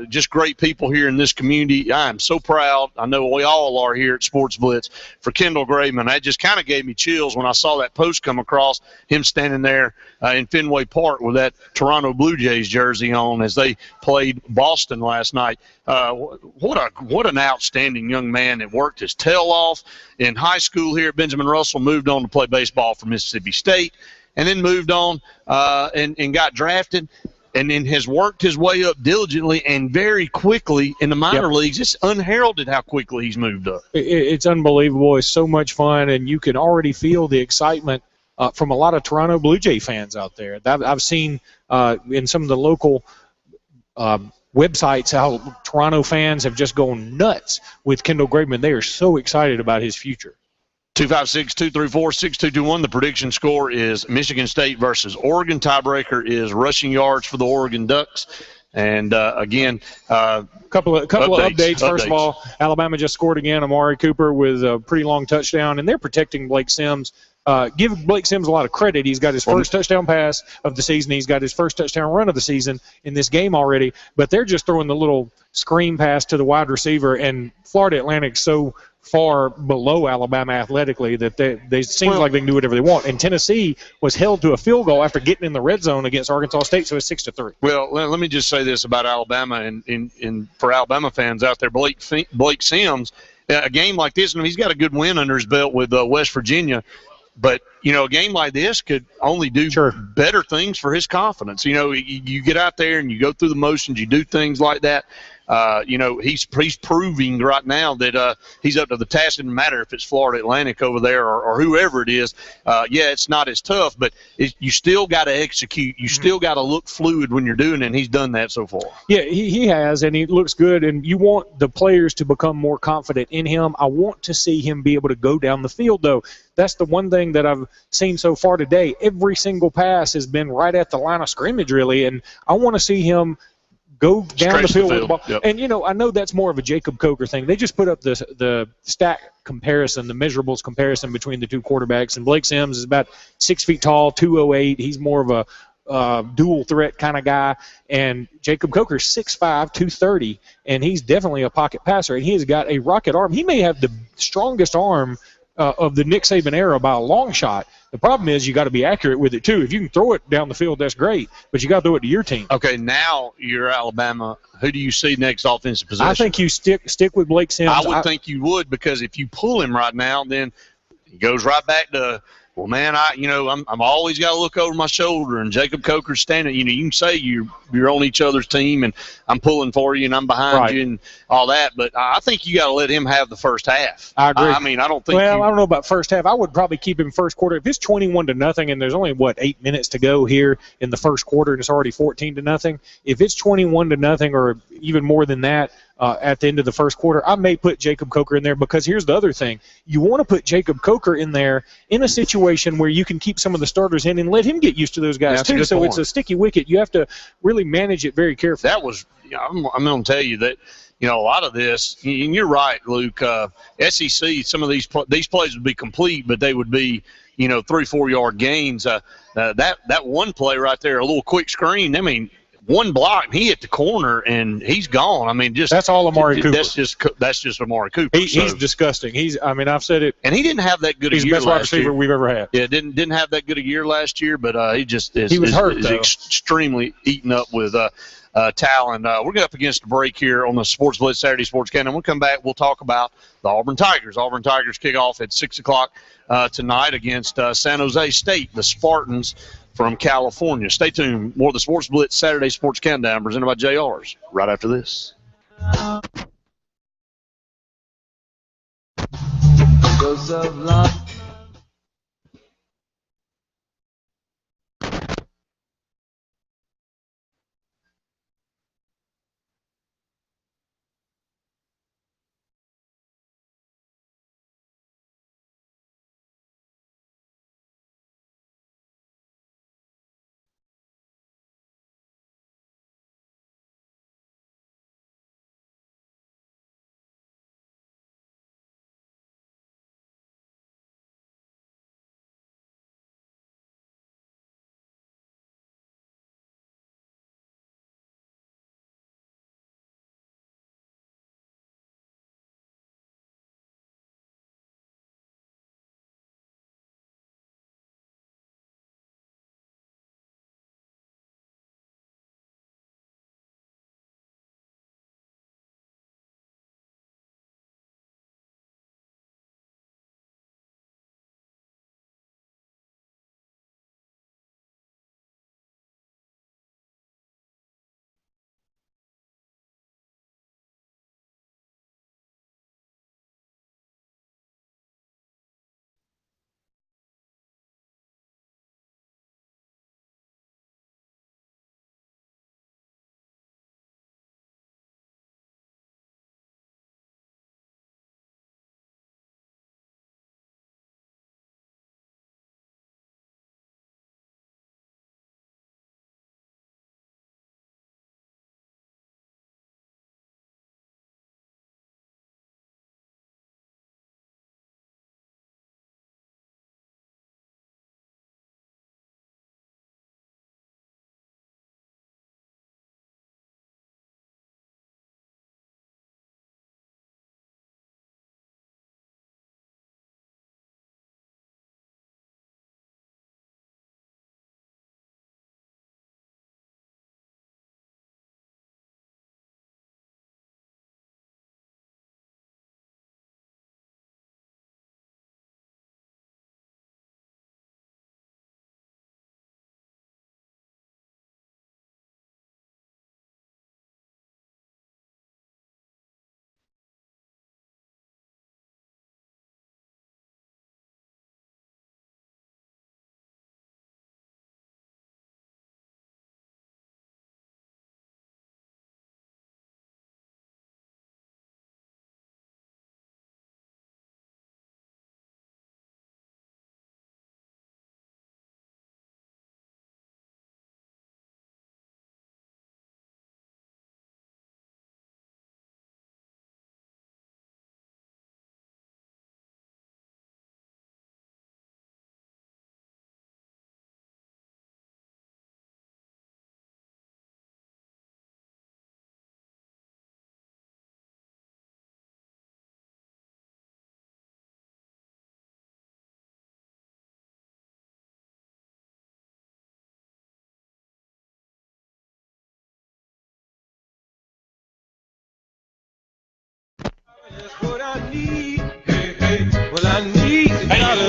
Just great people here in this community. I am so proud. I know we all are here at Sports Blitz for Kendall Graveman. That just kind of gave me chills when I saw that post come across, him standing there in Fenway Park with that Toronto Blue Jays jersey on as they played Boston last night. What an outstanding young man that worked his tail off in high school here at Benjamin Russell, moved on to play baseball for Mississippi State, and then moved on and got drafted, and then has worked his way up diligently and very quickly in the minor leagues. It's unheralded how quickly he's moved up. It's unbelievable. It's so much fun, and you can already feel the excitement from a lot of Toronto Blue Jay fans out there. I've seen in some of the local websites how Toronto fans have just gone nuts with Kendall Graveman. They are so excited about his future. 256-234-6221. The prediction score is Michigan State versus Oregon. Tiebreaker is rushing yards for the Oregon Ducks. And, again, couple of updates. First of all, Alabama just scored again. Amari Cooper with a pretty long touchdown, and they're protecting Blake Sims. Give Blake Sims a lot of credit. He's got his first touchdown pass of the season. He's got his first touchdown run of the season in this game already. But they're just throwing the little screen pass to the wide receiver, and Florida Atlantic's so far below Alabama athletically that they seem like they can do whatever they want. And Tennessee was held to a field goal after getting in the red zone against Arkansas State, so it's 6-3. Well, let me just say this about Alabama, and for Alabama fans out there, Blake Sims, a game like this, and he's got a good win under his belt with West Virginia. But, a game like this could only do better things for his confidence. You get out there and you go through the motions, you do things like that. He's proving right now that he's up to the task. It doesn't matter if it's Florida Atlantic over there or whoever it is. It's not as tough, but you still got to execute. You still got to look fluid when you're doing it, and he's done that so far. Yeah, he has, and he looks good, and you want the players to become more confident in him. I want to see him be able to go down the field, though. That's the one thing that I've seen so far today. Every single pass has been right at the line of scrimmage, really, and I want to see him go down the field with the ball. Yep. And, I know that's more of a Jacob Coker thing. They just put up the stat comparison, the measurables comparison between the two quarterbacks, and Blake Sims is about 6 feet tall, 208. He's more of a dual threat kind of guy, and Jacob Coker's 6'5", 230, and he's definitely a pocket passer, and he has got a rocket arm. He may have the strongest arm of the Nick Saban era by a long shot. The problem is you got to be accurate with it, too. If you can throw it down the field, that's great, but you got to throw it to your team. Okay, now you're Alabama. Who do you see next offensive possession? I think you stick with Blake Sims. I would think you would, because if you pull him right now, then he goes right back to, well, man, I'm always got to look over my shoulder, and Jacob Coker's standing. You can say you're on each other's team, and I'm pulling for you, and I'm behind you, and all that. But I think you got to let him have the first half. I agree. I don't think. Well, I don't know about first half. I would probably keep him first quarter. If it's 21-0, and there's only 8 minutes to go here in the first quarter, and it's already 14-0. If it's 21-0, or even more than that. At the end of the first quarter, I may put Jacob Coker in there, because here's the other thing. You want to put Jacob Coker in there in a situation where you can keep some of the starters in and let him get used to those guys, too. So it's a sticky wicket. You have to really manage it very carefully. That was I'm going to tell you that, a lot of this, and you're right, Luke, SEC, some of these plays would be complete, but they would be, 3-4 yard gains. That one play right there, a little quick screen, one block, and he hit the corner, and he's gone. I mean, that's all Amari Cooper. That's just Amari Cooper. He's disgusting. I've said it. And he didn't have that good a year last year. He's the best wide receiver we've ever had. Yeah, didn't have that good a year last year, but he just is. He was hurt, is extremely eaten up with talent. We're going up against a break here on the Sports Blitz Saturday Sports Countdown. When we come back, we'll talk about the Auburn Tigers. Auburn Tigers kick off at 6 o'clock tonight against San Jose State, the Spartans from California. Stay tuned. More of the Sports Blitz Saturday Sports Countdown presented by JR's right after this.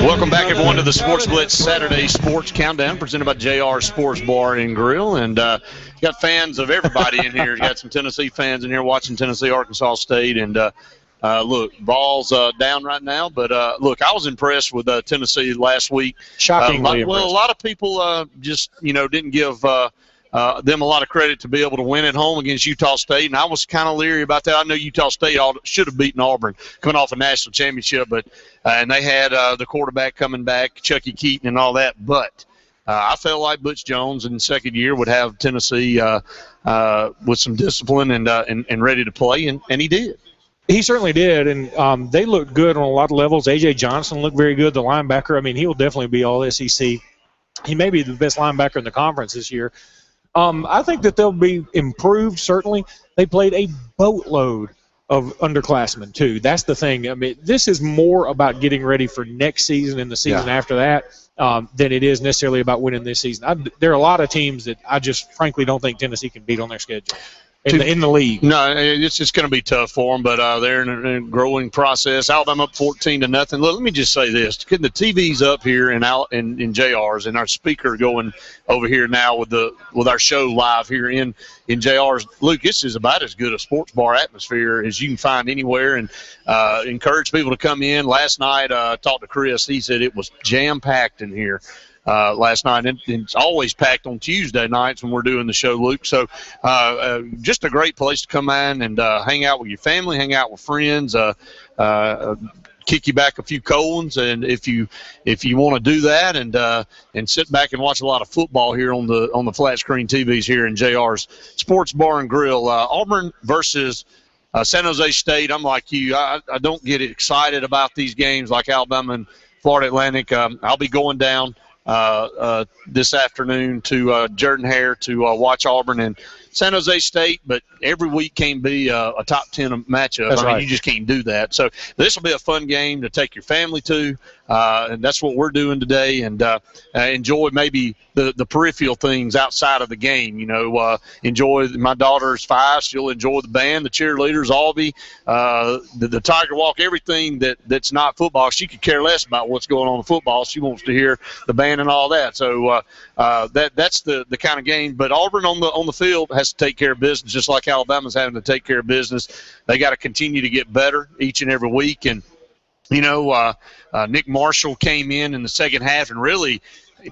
Welcome back, everyone, to the Sports Blitz Saturday Sports Countdown presented by JR Sports Bar and Grill. And got fans of everybody in here. Got some Tennessee fans in here watching Tennessee, Arkansas State. And look, ball's down right now. But look, I was impressed with Tennessee last week. Shockingly impressed. A lot of people just, didn't give them a lot of credit to be able to win at home against Utah State, and I was kind of leery about that. I know Utah State should have beaten Auburn coming off a national championship, but and they had the quarterback coming back, Chucky Keaton, and all that. But I felt like Butch Jones in the second year would have Tennessee with some discipline and ready to play, and he did. He certainly did, and they looked good on a lot of levels. A.J. Johnson looked very good, the linebacker. I mean, he will definitely be all SEC. He may be the best linebacker in the conference this year. I think that they'll be improved, certainly. They played a boatload of underclassmen, too. That's the thing. I mean, this is more about getting ready for next season and the season after that than it is necessarily about winning this season. There are a lot of teams that I just frankly don't think Tennessee can beat on their schedule. In the league. No, it's just going to be tough for them, but they're in a growing process. Alabama up 14-0. Look, let me just say this. The TV's up here in JR's, and our speaker going over here now with our show live here in JR's. Luke, this is about as good a sports bar atmosphere as you can find anywhere, and encourage people to come in. Last night, talked to Chris. He said it was jam-packed in here. Last night, and it's always packed on Tuesday nights when we're doing the show, Luke. So just a great place to come in and hang out with your family, hang out with friends, kick you back a few cold ones, and if you want to do that and sit back and watch a lot of football here on the flat screen TVs here in JR's Sports Bar and Grill. Auburn versus San Jose State. I'm like you. I don't get excited about these games like Alabama and Florida Atlantic. I'll be going down this afternoon to Jordan-Hare to watch Auburn and San Jose State, but every week can be a top 10 matchup. That's right. You just can't do that. So this will be a fun game to take your family to, and that's what we're doing today, and enjoy maybe the peripheral things outside of the game. Enjoy. My daughter's 5. She'll enjoy the band, the cheerleaders, Albie, the Tiger Walk, everything that's not football. She could care less about what's going on in football. She wants to hear the band and all that. So that's the kind of game. But Auburn on the field has to take care of business, just like Alabama's having to take care of business. They got to continue to get better each and every week. And Nick Marshall came in the second half and really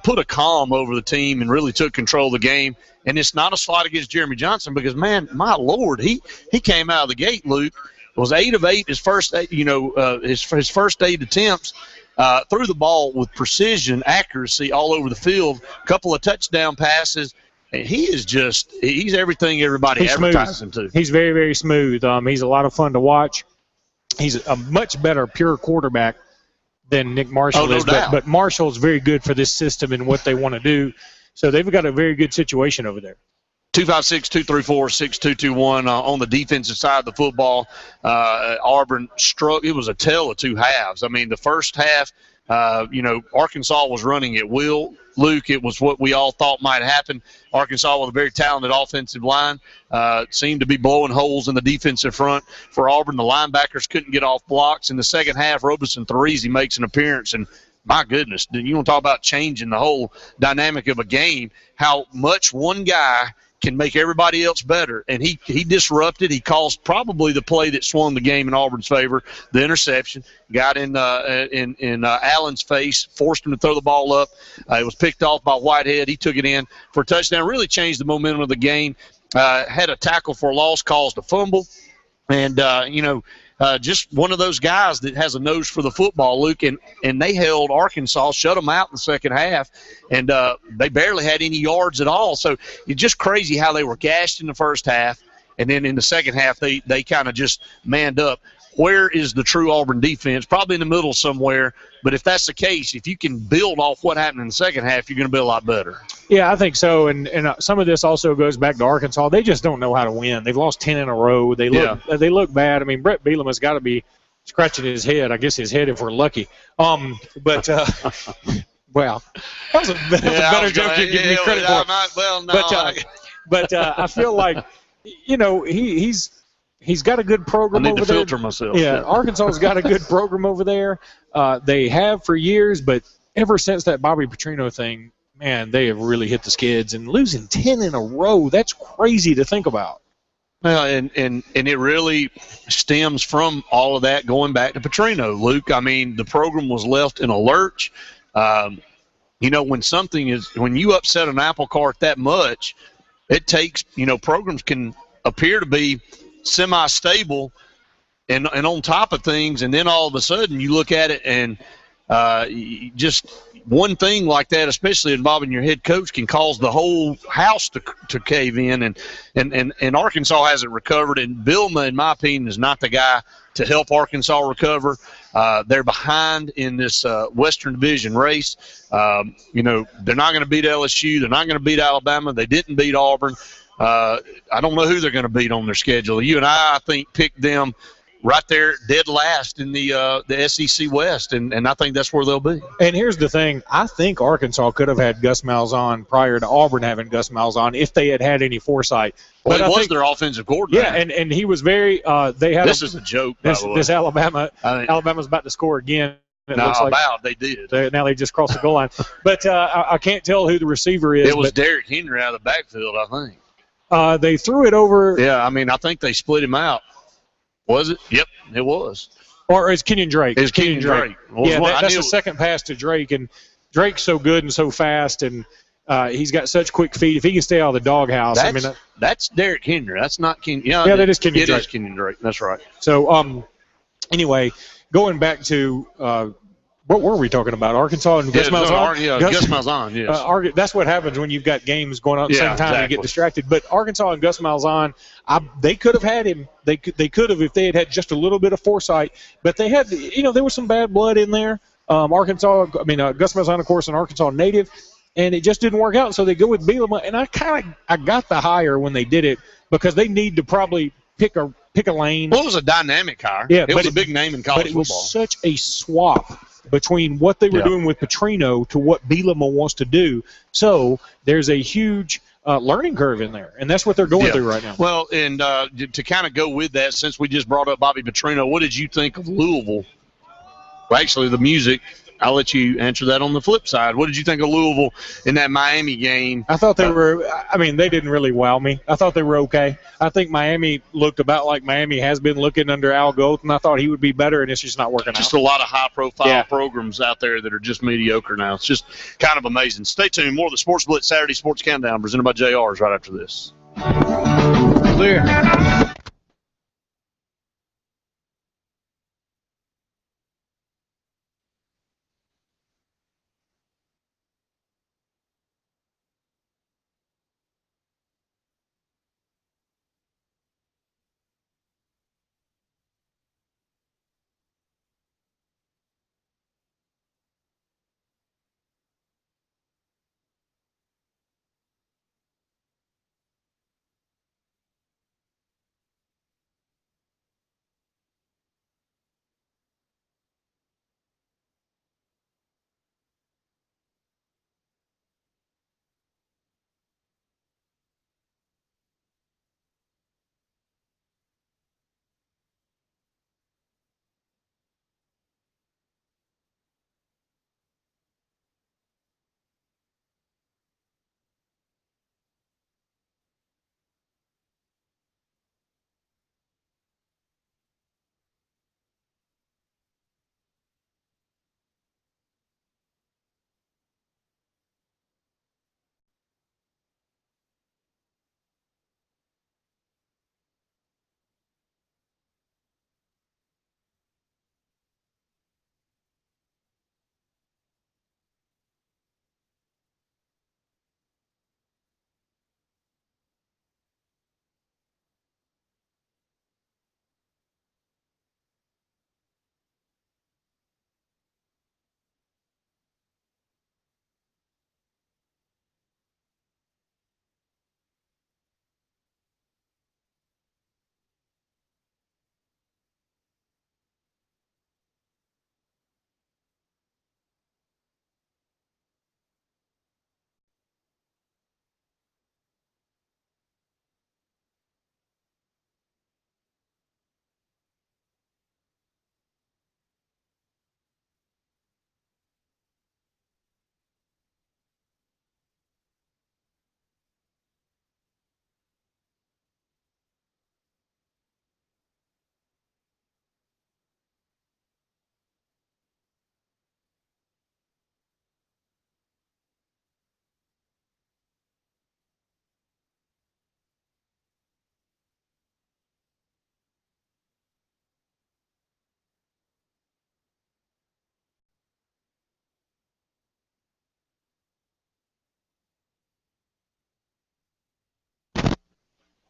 put a calm over the team and really took control of the game. And it's not a slight against Jeremy Johnson because, man, my Lord, he came out of the gate, Luke, was 8 of 8 his first 8 attempts. Threw the ball with precision, accuracy all over the field, a couple of touchdown passes. He's everything everybody advertising to. He's very, very smooth. He's a lot of fun to watch. He's a much better pure quarterback than Nick Marshall is. But Marshall's very good for this system and what they want to do. So they've got a very good situation over there. 256-234-6221 on the defensive side of the football. Auburn struck. It was a tale of two halves. I mean, the first half, Arkansas was running at will. Luke, it was what we all thought might happen. Arkansas with a very talented offensive line seemed to be blowing holes in the defensive front for Auburn. The linebackers couldn't get off blocks. In the second half, Robeson Therese makes an appearance, and my goodness, you want to talk about changing the whole dynamic of a game, how much one guy can make everybody else better. And he disrupted. He caused probably the play that swung the game in Auburn's favor, the interception. Got in Allen's face, forced him to throw the ball up. It was picked off by Whitehead. He took it in for a touchdown. Really changed the momentum of the game. Had a tackle for a loss, caused a fumble. And, just one of those guys that has a nose for the football, Luke, and they held Arkansas, shut them out in the second half, and they barely had any yards at all. So it's just crazy how they were gashed in the first half, and then in the second half they kind of just manned up. Where is the true Auburn defense? Probably in the middle somewhere, but if that's the case, if you can build off what happened in the second half, you're going to be a lot better. Yeah, I think so, and some of this also goes back to Arkansas. They just don't know how to win. They've lost 10 in a row. They look bad. I mean, Brett Bielema has got to be scratching his head. I guess his head if we're lucky. Well, that was a better joke you give me credit for. But I feel like, he's got a good program over there. I need to filter myself. Yeah, Arkansas's got a good program over there. They have for years, but ever since that Bobby Petrino thing, man, they have really hit the skids. And losing 10 in a row, that's crazy to think about. Well, and it really stems from all of that going back to Petrino, Luke. I mean, the program was left in a lurch. When you upset an apple cart that much, it takes, programs can appear to be semi-stable and on top of things, and then all of a sudden you look at it and just one thing like that, especially involving your head coach, can cause the whole house to cave in, and Arkansas hasn't recovered, and Bielema, in my opinion, is not the guy to help Arkansas recover. They're behind in this Western Division race. You know, they're not going to beat LSU. They're not going to beat Alabama. They didn't beat Auburn. I don't know who they're going to beat on their schedule. You and I think, picked them right there dead last in the SEC West, and I think that's where they'll be. And here's the thing. I think Arkansas could have had Gus Malzahn prior to Auburn having Gus Malzahn if they had had any foresight. Well, but he was their offensive coordinator. Yeah, and he was very they had this is a joke, by the way. This Alabama's about to score again. It looks like they did. Now they just crossed the goal line. But I can't tell who the receiver is. It was Derrick Henry out of the backfield, I think. They threw it over. Yeah, I mean, I think they split him out. Was it? Yep, it was. Or it's Kenyon Drake. It's Kenyon Drake. Yeah, that's the second pass to Drake, and Drake's so good and so fast, and he's got such quick feet. If he can stay out of the doghouse, that's Derrick Henry. That's not Kenyon. Yeah, that is Kenyon Drake. It is Kenyon Drake. That's right. So, anyway, going back to what were we talking about? Arkansas and Gus Malzahn? Gus Malzahn, yes. That's what happens when you've got games going on at the same time and you get distracted. But Arkansas and Gus Malzahn, they could have had him. They could have if they had just a little bit of foresight. But they had, there was some bad blood in there. Gus Malzahn, of course, an Arkansas native, and it just didn't work out. So they go with Bielema, and I got the hire when they did it because they need to probably pick a lane. Well, it was a dynamic hire. Yeah, it was a big name in college football. But it was such a swap between what they were doing with Petrino to what Bielema wants to do. So there's a huge learning curve in there, and that's what they're going through right now. Well, and to kind of go with that, since we just brought up Bobby Petrino, what did you think of Louisville? Well, actually, the music. I'll let you answer that on the flip side. What did you think of Louisville in that Miami game? I thought they were – they didn't really wow me. I thought they were okay. I think Miami looked about like Miami has been looking under Al Golden. I thought he would be better, and it's just not working out. Just a lot of high-profile programs out there that are just mediocre now. It's just kind of amazing. Stay tuned. More of the Sports Blitz Saturday Sports Countdown presented by JR's right after this. Clear.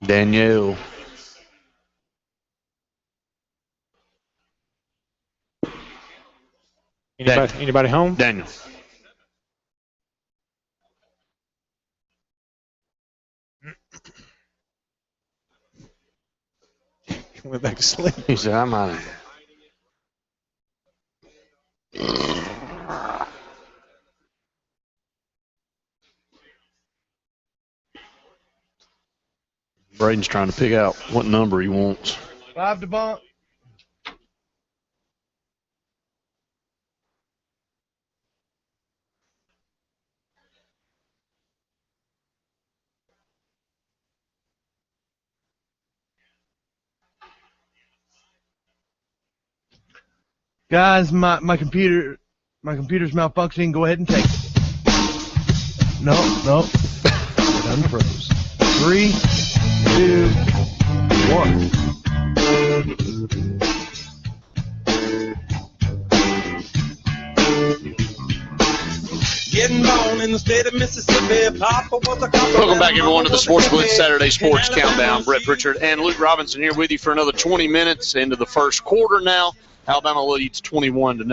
Danielle. Anybody home? Daniel. Went back to sleep. He said, I'm out of here. Braden's trying to pick out what number he wants. 5 to bunt. Guys, my computer's malfunctioning. Go ahead and take it. No. It unfroze. 3, 2, 1. Getting born in the state of Mississippi. Papa was a cop. Welcome back, everyone, to the Sports Blitz Saturday Sports Countdown. Brett Pritchard and Luke Robinson here with you for another 20 minutes into the first quarter now. Alabama leads 21-0.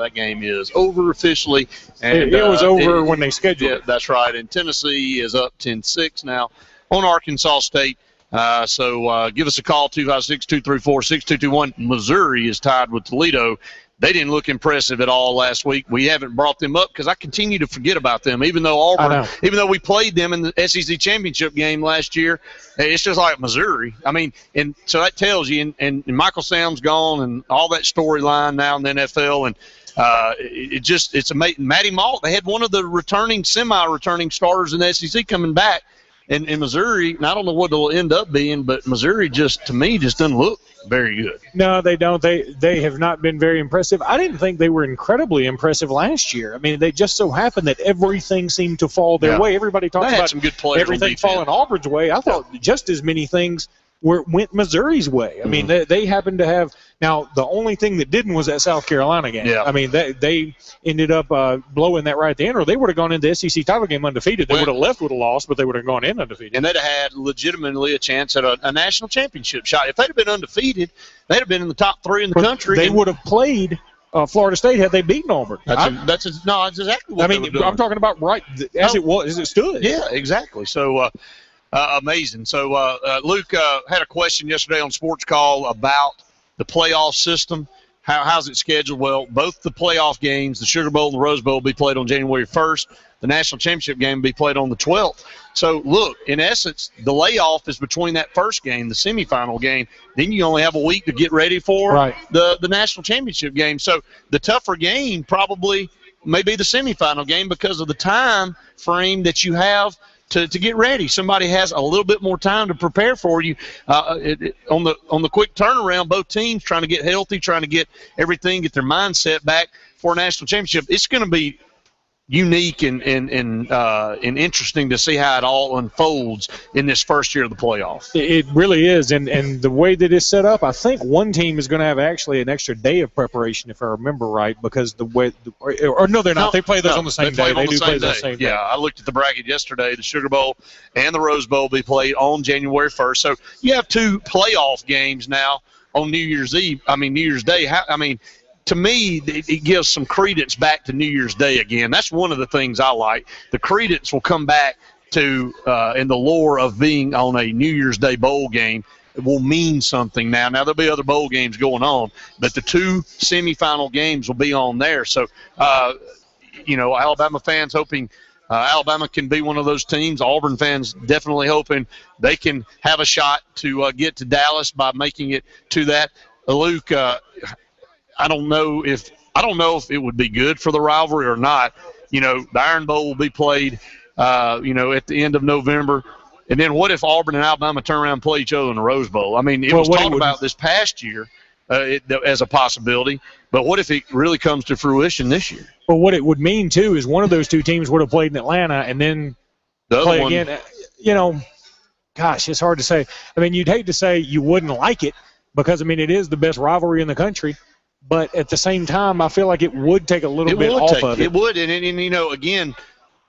That game is over officially. And, it was over when they scheduled it. That's right. And Tennessee is up 10-6 now on Arkansas State. So give us a call, 256-234-6221. Missouri is tied with Toledo. They didn't look impressive at all last week. We haven't brought them up because I continue to forget about them. Even though Auburn, even though we played them in the SEC championship game last year, it's just like Missouri. I mean, and so that tells you. And Michael Sam's gone, and all that storyline now in the NFL, and it's amazing. Matty Malt, they had one of the semi-returning starters in the SEC coming back. In Missouri, and I don't know what it'll end up being, but Missouri to me doesn't look very good. No, they don't. They have not been very impressive. I didn't think they were incredibly impressive last year. I mean, they just so happened that everything seemed to fall their way. Everybody talks about some good players everything falling Auburn's way. I thought just as many things went Missouri's way. I mean, they happened to have. Now, the only thing that didn't was that South Carolina game. Yeah. I mean, they ended up blowing that right at the end, or they would have gone into the SEC title game undefeated. They would have left with a loss, but they would have gone in undefeated. And they'd have had legitimately a chance at a national championship shot. If they'd have been undefeated, they'd have been in the top 3 in the country. They would have played Florida State had they beaten Auburn. That's exactly what they were doing. I'm talking about as it stood. Yeah, exactly. So, amazing. So, Luke had a question yesterday on Sports Call about the playoff system. How's it scheduled? Well, both the playoff games, the Sugar Bowl and the Rose Bowl, will be played on January 1st. The national championship game will be played on the 12th. So, look, in essence, the layoff is between that first game, the semifinal game. Then you only have a week to get ready for the national championship game. So, the tougher game probably may be the semifinal game because of the time frame that you have to get ready. Somebody has a little bit more time to prepare for you. On the quick turnaround, both teams trying to get healthy, trying to get everything, get their mindset back for a national championship. It's going to be unique and interesting to see how it all unfolds in this first year of the playoff. It really is, and the way that it's set up, I think one team is going to have actually an extra day of preparation, if I remember right, because the way or no, they're not. They play those on the same day. They do play the same day. Yeah, I looked at the bracket yesterday. The Sugar Bowl and the Rose Bowl will be played on January 1st. So you have 2 playoff games now on New Year's Day. To me, it gives some credence back to New Year's Day again. That's one of the things I like. The credence will come back to in the lore of being on a New Year's Day bowl game. It will mean something now. Now, there'll be other bowl games going on, but the 2 semifinal games will be on there. So, Alabama fans hoping Alabama can be one of those teams. Auburn fans definitely hoping they can have a shot to get to Dallas by making it to that. Luke, I don't know if it would be good for the rivalry or not. The Iron Bowl will be played, at the end of November. And then what if Auburn and Alabama turn around and play each other in the Rose Bowl? I mean, it was talked about this past year as a possibility, but what if it really comes to fruition this year? Well, what it would mean, too, is one of those 2 teams would have played in Atlanta and then play again. Gosh, it's hard to say. I mean, you'd hate to say you wouldn't like it because, it is the best rivalry in the country. But at the same time, I feel like it would take a little bit off of it. It would, and again,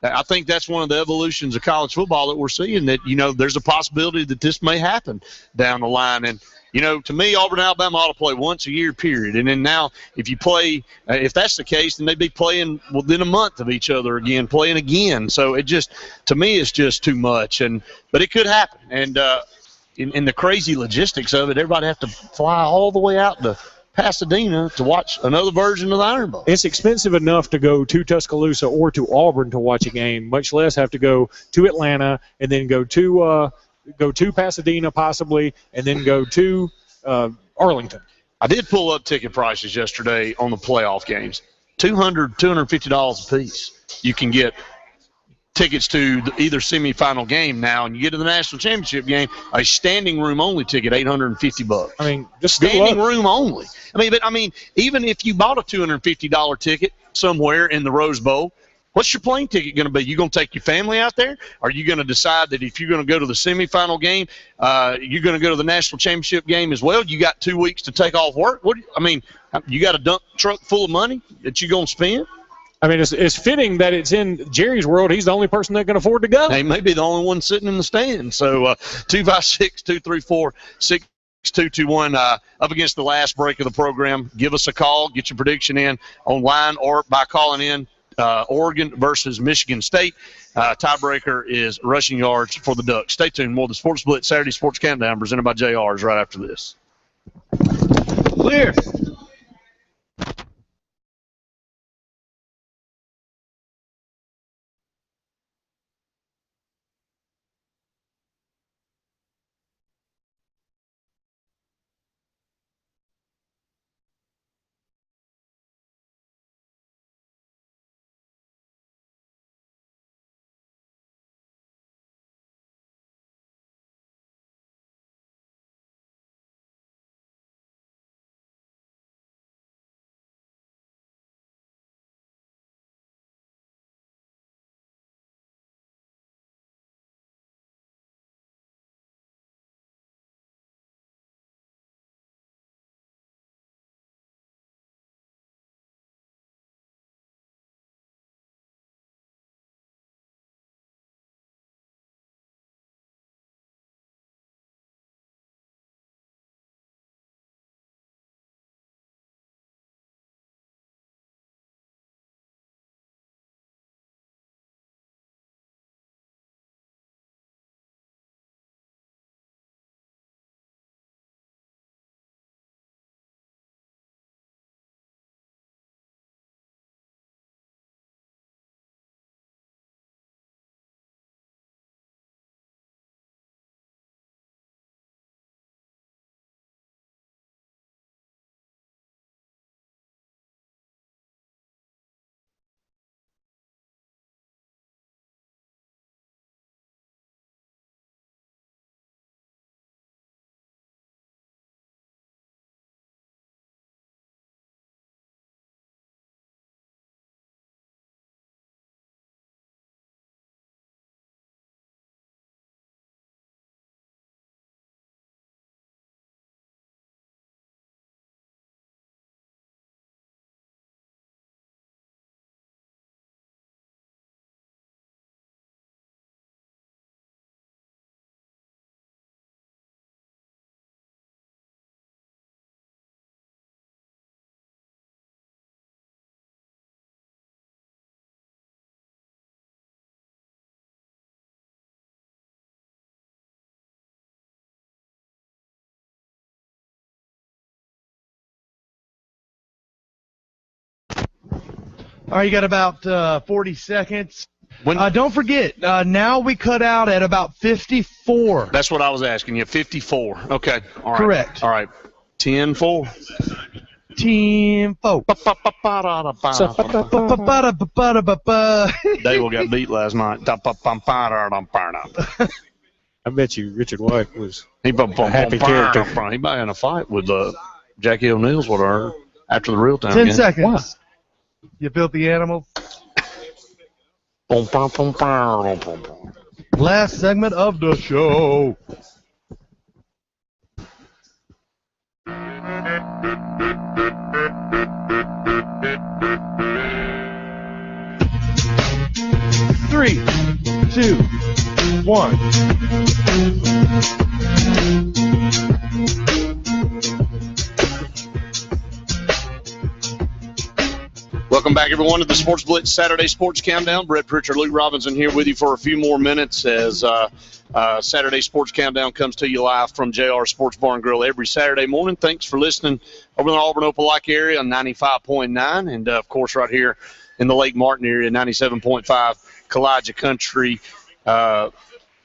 I think that's one of the evolutions of college football that we're seeing, that, there's a possibility that this may happen down the line. And, to me, Auburn, Alabama ought to play once a year, period. And then now, if you play, if that's the case, then they'd be playing within a month of each other again, playing again. So it just, to me, it's just too much. But it could happen. And in the crazy logistics of it, everybody have to fly all the way out to Pasadena to watch another version of the Iron Bowl. It's expensive enough to go to Tuscaloosa or to Auburn to watch a game, much less have to go to Atlanta and then go to Pasadena possibly, and then go to Arlington. I did pull up ticket prices yesterday on the playoff games. $200, $250 a piece. You can get tickets to either semifinal game now, and you get to the national championship game, a standing room only ticket, $850. I mean, just standing room only. I mean, even if you bought a $250 ticket somewhere in the Rose Bowl, what's your plane ticket going to be? You going to take your family out there? Are you going to decide that if you're going to go to the semifinal game, you're going to go to the national championship game as well? You got 2 weeks to take off work. You got a dump truck full of money that you're going to spend? I mean, it's fitting that it's in Jerry's world. He's the only person that can afford to go. He may be the only one sitting in the stand. So 256-234-6221 up against the last break of the program. Give us a call. Get your prediction in online or by calling in. Oregon versus Michigan State. Tiebreaker is rushing yards for the Ducks. Stay tuned. More of the Sports Blitz Saturday Sports Countdown presented by JR's right after this. Clear. All right, you got about 40 seconds. Don't forget, now we cut out at about 54. That's what I was asking you, 54. Okay. All right. Correct. All right. 10-4. 10-4. Dale got beat last night. I bet you Richard White was a happy character. He might have in a fight with Jackie O'Neill's what I heard after the real time 10 game. seconds. Why? You filthy animal. Last segment of the show. 3, 2, 1. Welcome back, everyone, to the Sports Blitz Saturday Sports Countdown. Brett Pritchard, Luke Robinson here with you for a few more minutes as Saturday Sports Countdown comes to you live from JR Sports Bar and Grill every Saturday morning. Thanks for listening over in the Auburn, Opelika area on 95.9 and, of course, right here in the Lake Martin area, 97.5 Kowaliga Country.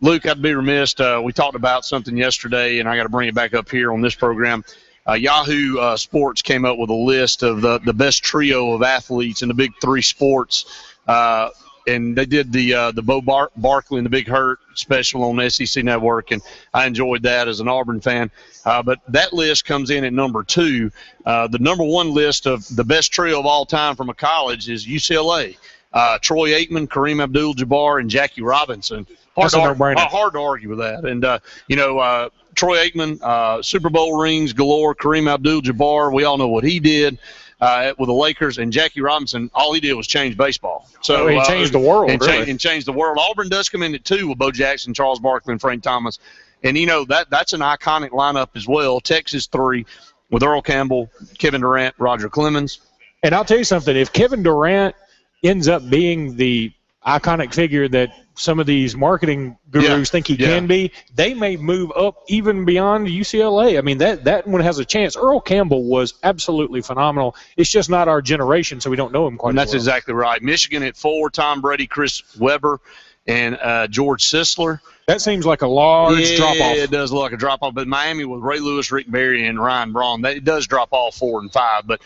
Luke, I'd be remiss. We talked about something yesterday, and I got to bring it back up here on this program. Yahoo Sports came up with a list of the best trio of athletes in the big three sports, and they did the Bo Barkley and the Big Hurt special on SEC Network, and I enjoyed that as an Auburn fan. But that list comes in at number 2. The number 1 list of the best trio of all time from a college is UCLA. Troy Aikman, Kareem Abdul-Jabbar, and Jackie Robinson. Hard to argue with that. And, Troy Aikman, Super Bowl rings galore. Kareem Abdul-Jabbar, we all know what he did with the Lakers. And Jackie Robinson, all he did was change baseball. So he changed the world, and changed the world. Auburn does come in at 2 with Bo Jackson, Charles Barkley, and Frank Thomas. And, that's an iconic lineup as well. Texas 3 with Earl Campbell, Kevin Durant, Roger Clemens. And I'll tell you something. If Kevin Durant ends up being the iconic figure that some of these marketing gurus think he can be, they may move up even beyond UCLA. I mean, that one has a chance. Earl Campbell was absolutely phenomenal. It's just not our generation, so we don't know him quite That's well. exactly right. Michigan at 4, Tom Brady, Chris Webber, and George Sisler. That seems like a large drop-off. It does look like a drop-off, but Miami with Ray Lewis, Rick Barry, and Ryan Braun, it does drop off 4 and 5. But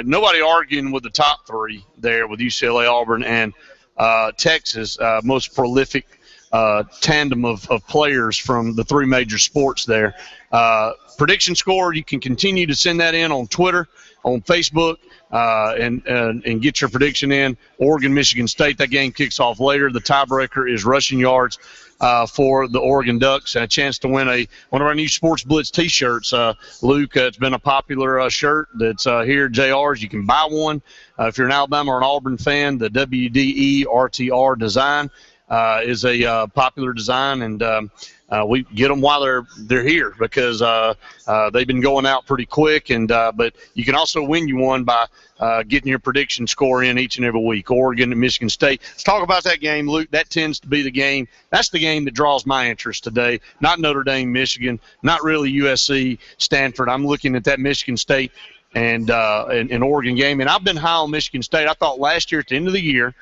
nobody arguing with the top 3 there with UCLA, Auburn, and Texas, most prolific tandem of players from the 3 major sports there. Prediction score, you can continue to send that in on Twitter, on Facebook, and get your prediction in. Oregon, Michigan State, that game kicks off later. The tiebreaker is rushing yards for the Oregon Ducks, and a chance to win one of our new Sports Blitz T-shirts. Luke, it's been a popular shirt that's here at JR's. You can buy one. If you're an Alabama or an Auburn fan, the WDE RTR design is a popular design, and we get them while they're here because they've been going out pretty quick. And but you can also win you one by getting your prediction score in each and every week. Oregon and Michigan State. Let's talk about that game, Luke. That tends to be the game. That's the game that draws my interest today. Not Notre Dame, Michigan. Not really USC, Stanford. I'm looking at that Michigan State and Oregon game. And I've been high on Michigan State. I thought last year at the end of the year,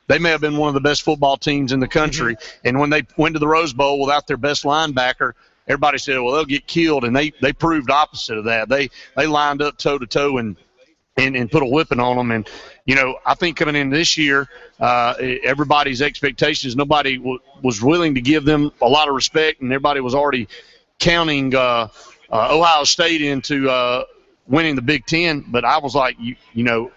they may have been one of the best football teams in the country. And when they went to the Rose Bowl without their best linebacker, everybody said, well, they'll get killed. And they proved opposite of that. They lined up toe-to-toe and put a whipping on them. And, I think coming in this year, everybody's expectations, nobody was willing to give them a lot of respect, and everybody was already counting Ohio State into winning the Big Ten. But I was like,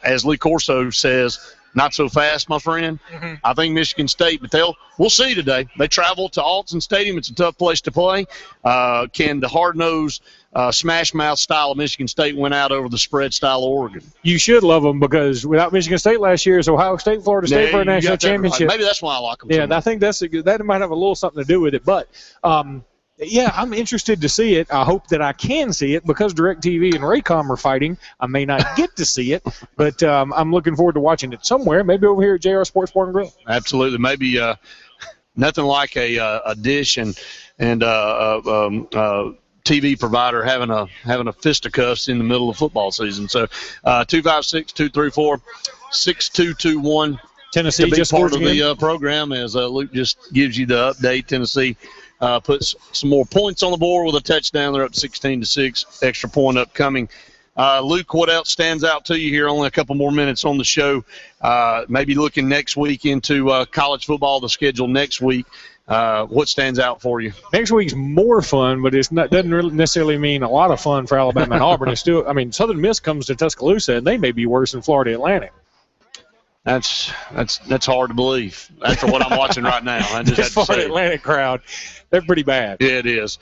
as Lee Corso says, not so fast, my friend. Mm-hmm. I think Michigan State, but we'll see today. They travel to Alton Stadium. It's a tough place to play. Can the hard-nosed, smash-mouth style of Michigan State win out over the spread style of Oregon? You should love them because without Michigan State last year, it's Ohio State, Florida State for a national championship. Right. Maybe that's why I like them. Yeah, I think that might have a little something to do with it. But, yeah, I'm interested to see it. I hope that I can see it because DirecTV and Raycom are fighting. I may not get to see it, but I'm looking forward to watching it somewhere, maybe over here at JR Sports Bar and Grill. Absolutely. Maybe nothing like a dish and TV provider having a fisticuffs in the middle of football season. So 256-234-6221. Tennessee just part of the program as Luke just gives you the update. Tennessee puts some more points on the board with a touchdown. They're up 16-6. Extra point upcoming. Luke, what else stands out to you here? Only a couple more minutes on the show. Maybe looking next week into college football, the schedule next week. What stands out for you? Next week's more fun, but doesn't really necessarily mean a lot of fun for Alabama and Auburn. It's still, Southern Miss comes to Tuscaloosa, and they may be worse than Florida Atlantic. That's hard to believe after what I'm watching right now. This Florida Atlantic crowd, they're pretty bad. Yeah, it is.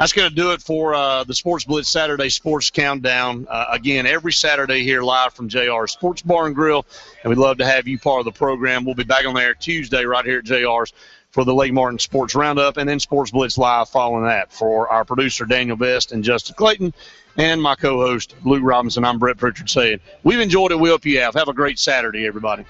That's going to do it for the Sports Blitz Saturday Sports Countdown. Again, every Saturday here live from JR's Sports Bar and Grill, and we'd love to have you part of the program. We'll be back on there Tuesday right here at JR's for the Lake Martin Sports Roundup, and then Sports Blitz Live following that. For our producer, Daniel Best and Justin Clayton, and my co-host, Luke Robinson, I'm Brett Pritchard saying, we've enjoyed it. We hope you have. Have a great Saturday, everybody.